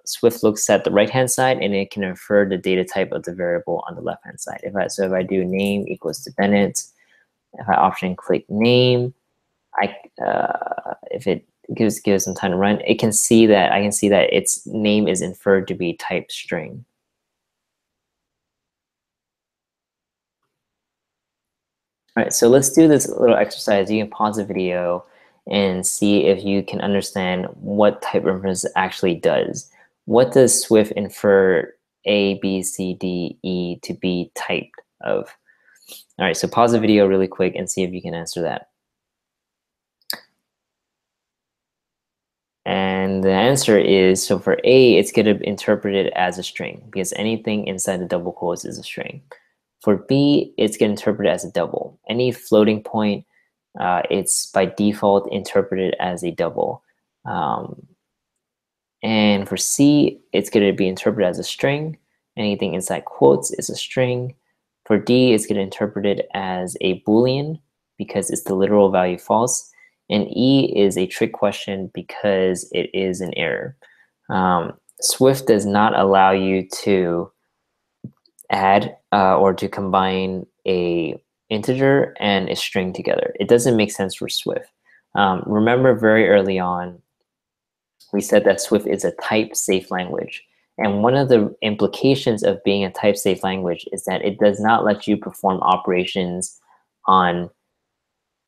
Swift looks at the right-hand side and it can infer the data type of the variable on the left-hand side. If I do name equals to Bennett, if I option click name, if it gives some time to run, I can see that its name is inferred to be type string. All right, so let's do this little exercise. You can pause the video and see if you can understand what type inference actually does. What does Swift infer A, B, C, D, E to be typed of? All right, so pause the video really quick and see if you can answer that. And the answer is, so for A, it's going to interpret it as a string because anything inside the double quotes is a string. For B, it's going to interpret it as a double. Any floating point, it's by default interpreted as a double. And for C, it's going to be interpreted as a string. Anything inside quotes is a string. For D, it's going to interpret it as a Boolean because it's the literal value false. And E is a trick question because it is an error. Swift does not allow you to add or to combine a integer and a string together. It doesn't make sense for Swift. Remember very early on, we said that Swift is a type-safe language. And one of the implications of being a type-safe language is that it does not let you perform operations on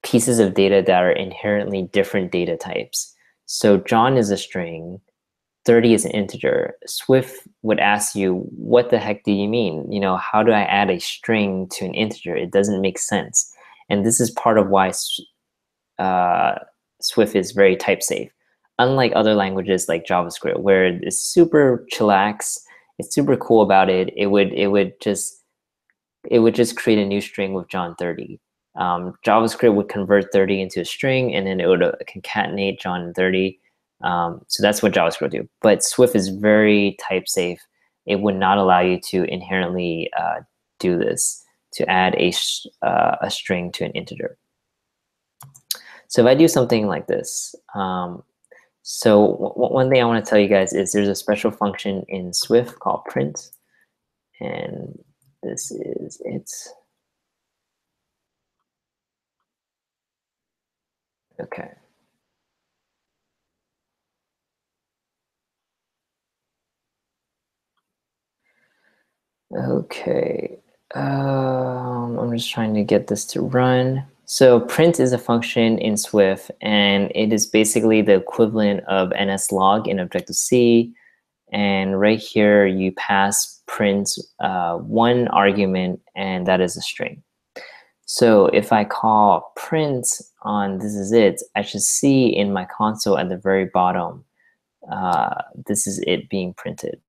pieces of data that are inherently different data types. So John is a string, 30 is an integer. Swift would ask you, what the heck do you mean? You know, how do I add a string to an integer? It doesn't make sense. And this is part of why Swift is very type safe. Unlike other languages like JavaScript, where it's super chillax, it's super cool about it. It would just create a new string with John 30. JavaScript would convert 30 into a string, and then it would concatenate John 30. So that's what JavaScript would do. But Swift is very type safe. It would not allow you to inherently do this, to add a string to an integer. So if I do something like this, so one thing I want to tell you guys is there's a special function in Swift called print, and this is it. Okay. Okay. I'm just trying to get this to run. So print is a function in Swift, and it is basically the equivalent of NSLog in Objective-C. And right here, you pass print one argument, and that is a string. So if I call print on this is it, I should see in my console at the very bottom, this is it being printed.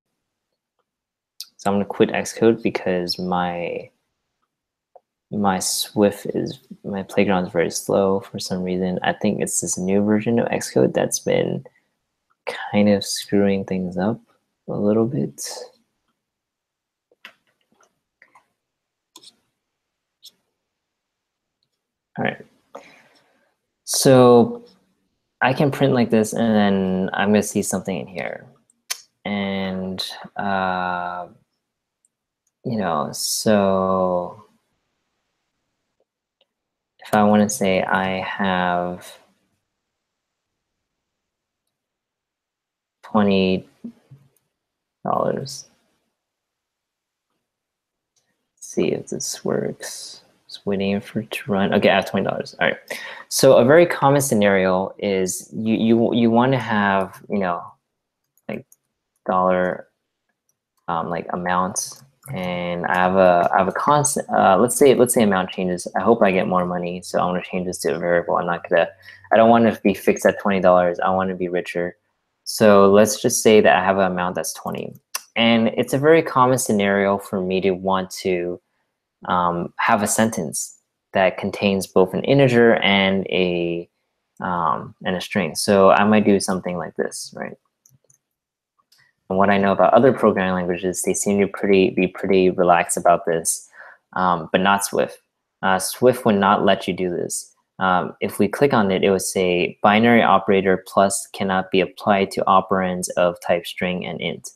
So I'm going to quit Xcode because my Swift my playground is very slow for some reason. I think it's this new version of Xcode that's been kind of screwing things up a little bit. All right. So I can print like this, and then I'm going to see something in here. And, you know, so if I want to say I have $20, see if this works. Just waiting for it to run. Okay, I have $20. All right. So a very common scenario is you want to have, you know, like dollar like amounts, and I have a constant. Let's say amount changes. I hope I get more money, so I'm gonna change this to a variable. I don't want to be fixed at $20. I want to be richer. So let's just say that I have an amount that's 20, and it's a very common scenario for me to want to have a sentence that contains both an integer and a string. So I might do something like this, right? And what I know about other programming languages, they seem to be pretty relaxed about this, but not Swift. Swift would not let you do this. if we click on it, it would say binary operator plus cannot be applied to operands of type string and int.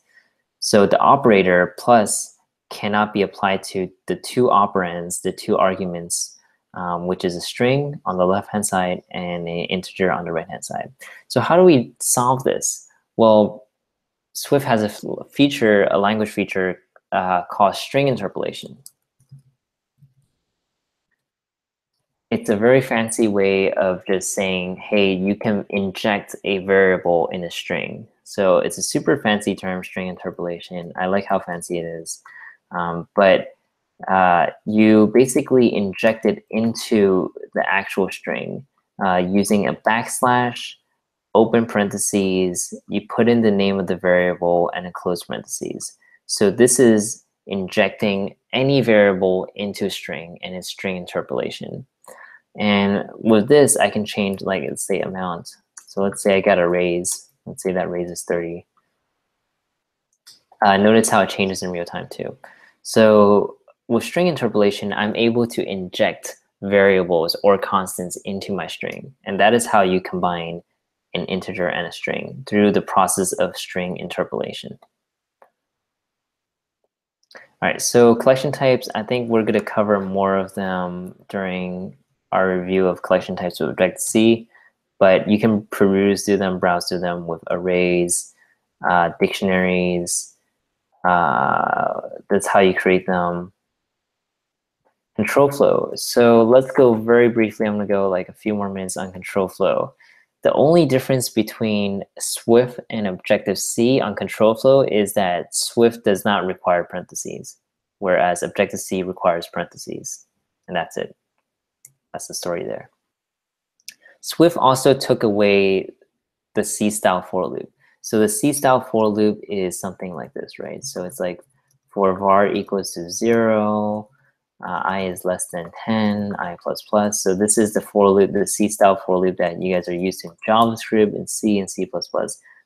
So the operator plus cannot be applied to the two operands, the two arguments, which is a string on the left-hand side and an integer on the right-hand side. So how do we solve this? Well, Swift has a feature, a language feature called string interpolation. It's a very fancy way of just saying, hey, you can inject a variable in a string. So it's a super fancy term, string interpolation. I like how fancy it is. But you basically inject it into the actual string using a backslash, open parentheses, you put in the name of the variable and a close parentheses. So this is injecting any variable into a string, and it's string interpolation. And with this, I can change, like, let's say amount. So let's say I got a raise. Let's say that raise is 30. Notice how it changes in real time too. So with string interpolation, I'm able to inject variables or constants into my string. And that is how you combine an integer and a string through the process of string interpolation. All right, so collection types, I think we're going to cover more of them during our review of collection types with Objective-C, but you can peruse through them, browse through them with arrays, dictionaries. That's how you create them. Control flow. So let's go very briefly. I'm going to go like a few more minutes on control flow. The only difference between Swift and Objective-C on control flow is that Swift does not require parentheses, whereas Objective-C requires parentheses, and that's it. That's the story there. Swift also took away the C-style for loop. So the C-style for loop is something like this, right? So it's like for var equals to 0, I is less than 10, I plus plus. So this is the for loop, the C-style for loop that you guys are used to in JavaScript and C and C++.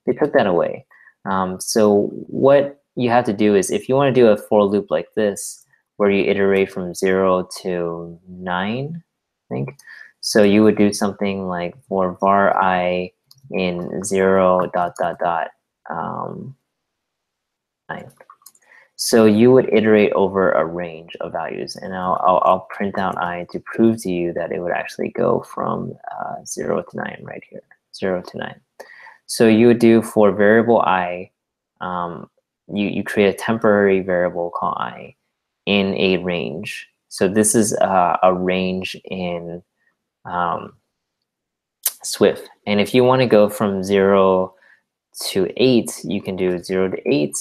They took that away. So what you have to do is, if you want to do a for loop like this, where you iterate from 0 to 9, I think. So you would do something like for var I in 0 dot dot dot 9. So you would iterate over a range of values, and I'll print out I to prove to you that it would actually go from 0 to 9 right here, 0 to 9. So you would do for variable I, you create a temporary variable called I in a range. So this is a range in Swift. And if you want to go from 0 to 8, you can do 0 to 8.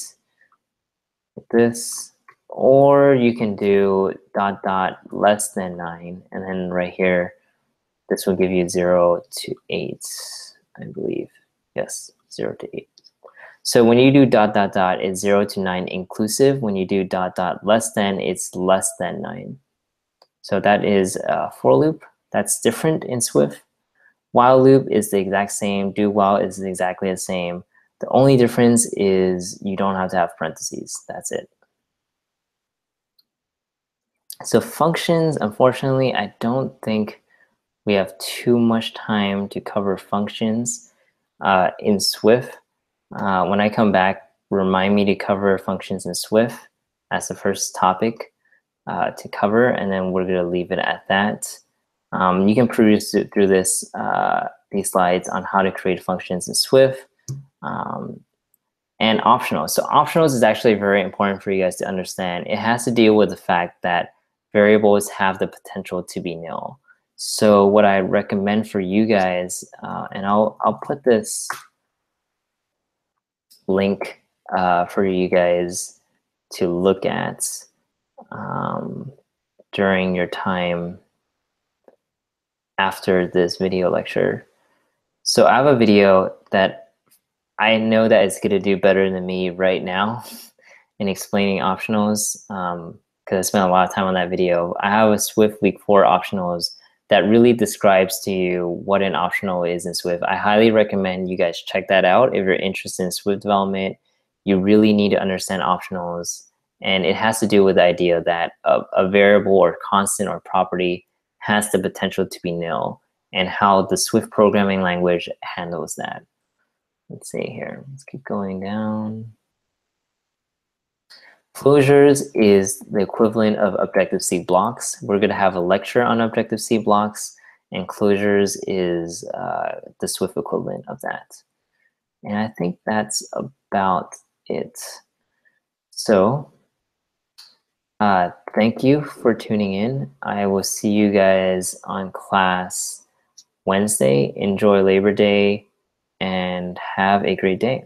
This, or you can do dot dot less than 9, and then right here this will give you 0 to 8, I believe. Yes, 0 to 8. So when you do dot dot dot, it's 0 to 9 inclusive. When you do dot dot less than, it's less than 9. So that is a for loop. That's different in Swift. While loop is the exact same. Do while is exactly the same. The only difference is you don't have to have parentheses. That's it. So functions, unfortunately, I don't think we have too much time to cover functions in Swift. When I come back, remind me to cover functions in Swift as the first topic to cover, and then we're going to leave it at that. You can peruse through this these slides on how to create functions in Swift. And optionals. So optionals is actually very important for you guys to understand. It has to deal with the fact that variables have the potential to be nil. So what I recommend for you guys, and I'll put this link for you guys to look at during your time after this video lecture. So I have a video that I know that it's going to do better than me right now in explaining optionals, because I spent a lot of time on that video. I have a Swift Week 4 optionals that really describes to you what an optional is in Swift. I highly recommend you guys check that out if you're interested in Swift development. You really need to understand optionals, and it has to do with the idea that a variable or constant or property has the potential to be nil. and how the Swift programming language handles that. Let's see here. Let's keep going down. Closures is the equivalent of Objective-C blocks. We're going to have a lecture on Objective-C blocks, and closures is the Swift equivalent of that. And I think that's about it. So thank you for tuning in. I will see you guys on class Wednesday. Enjoy Labor Day and have a great day.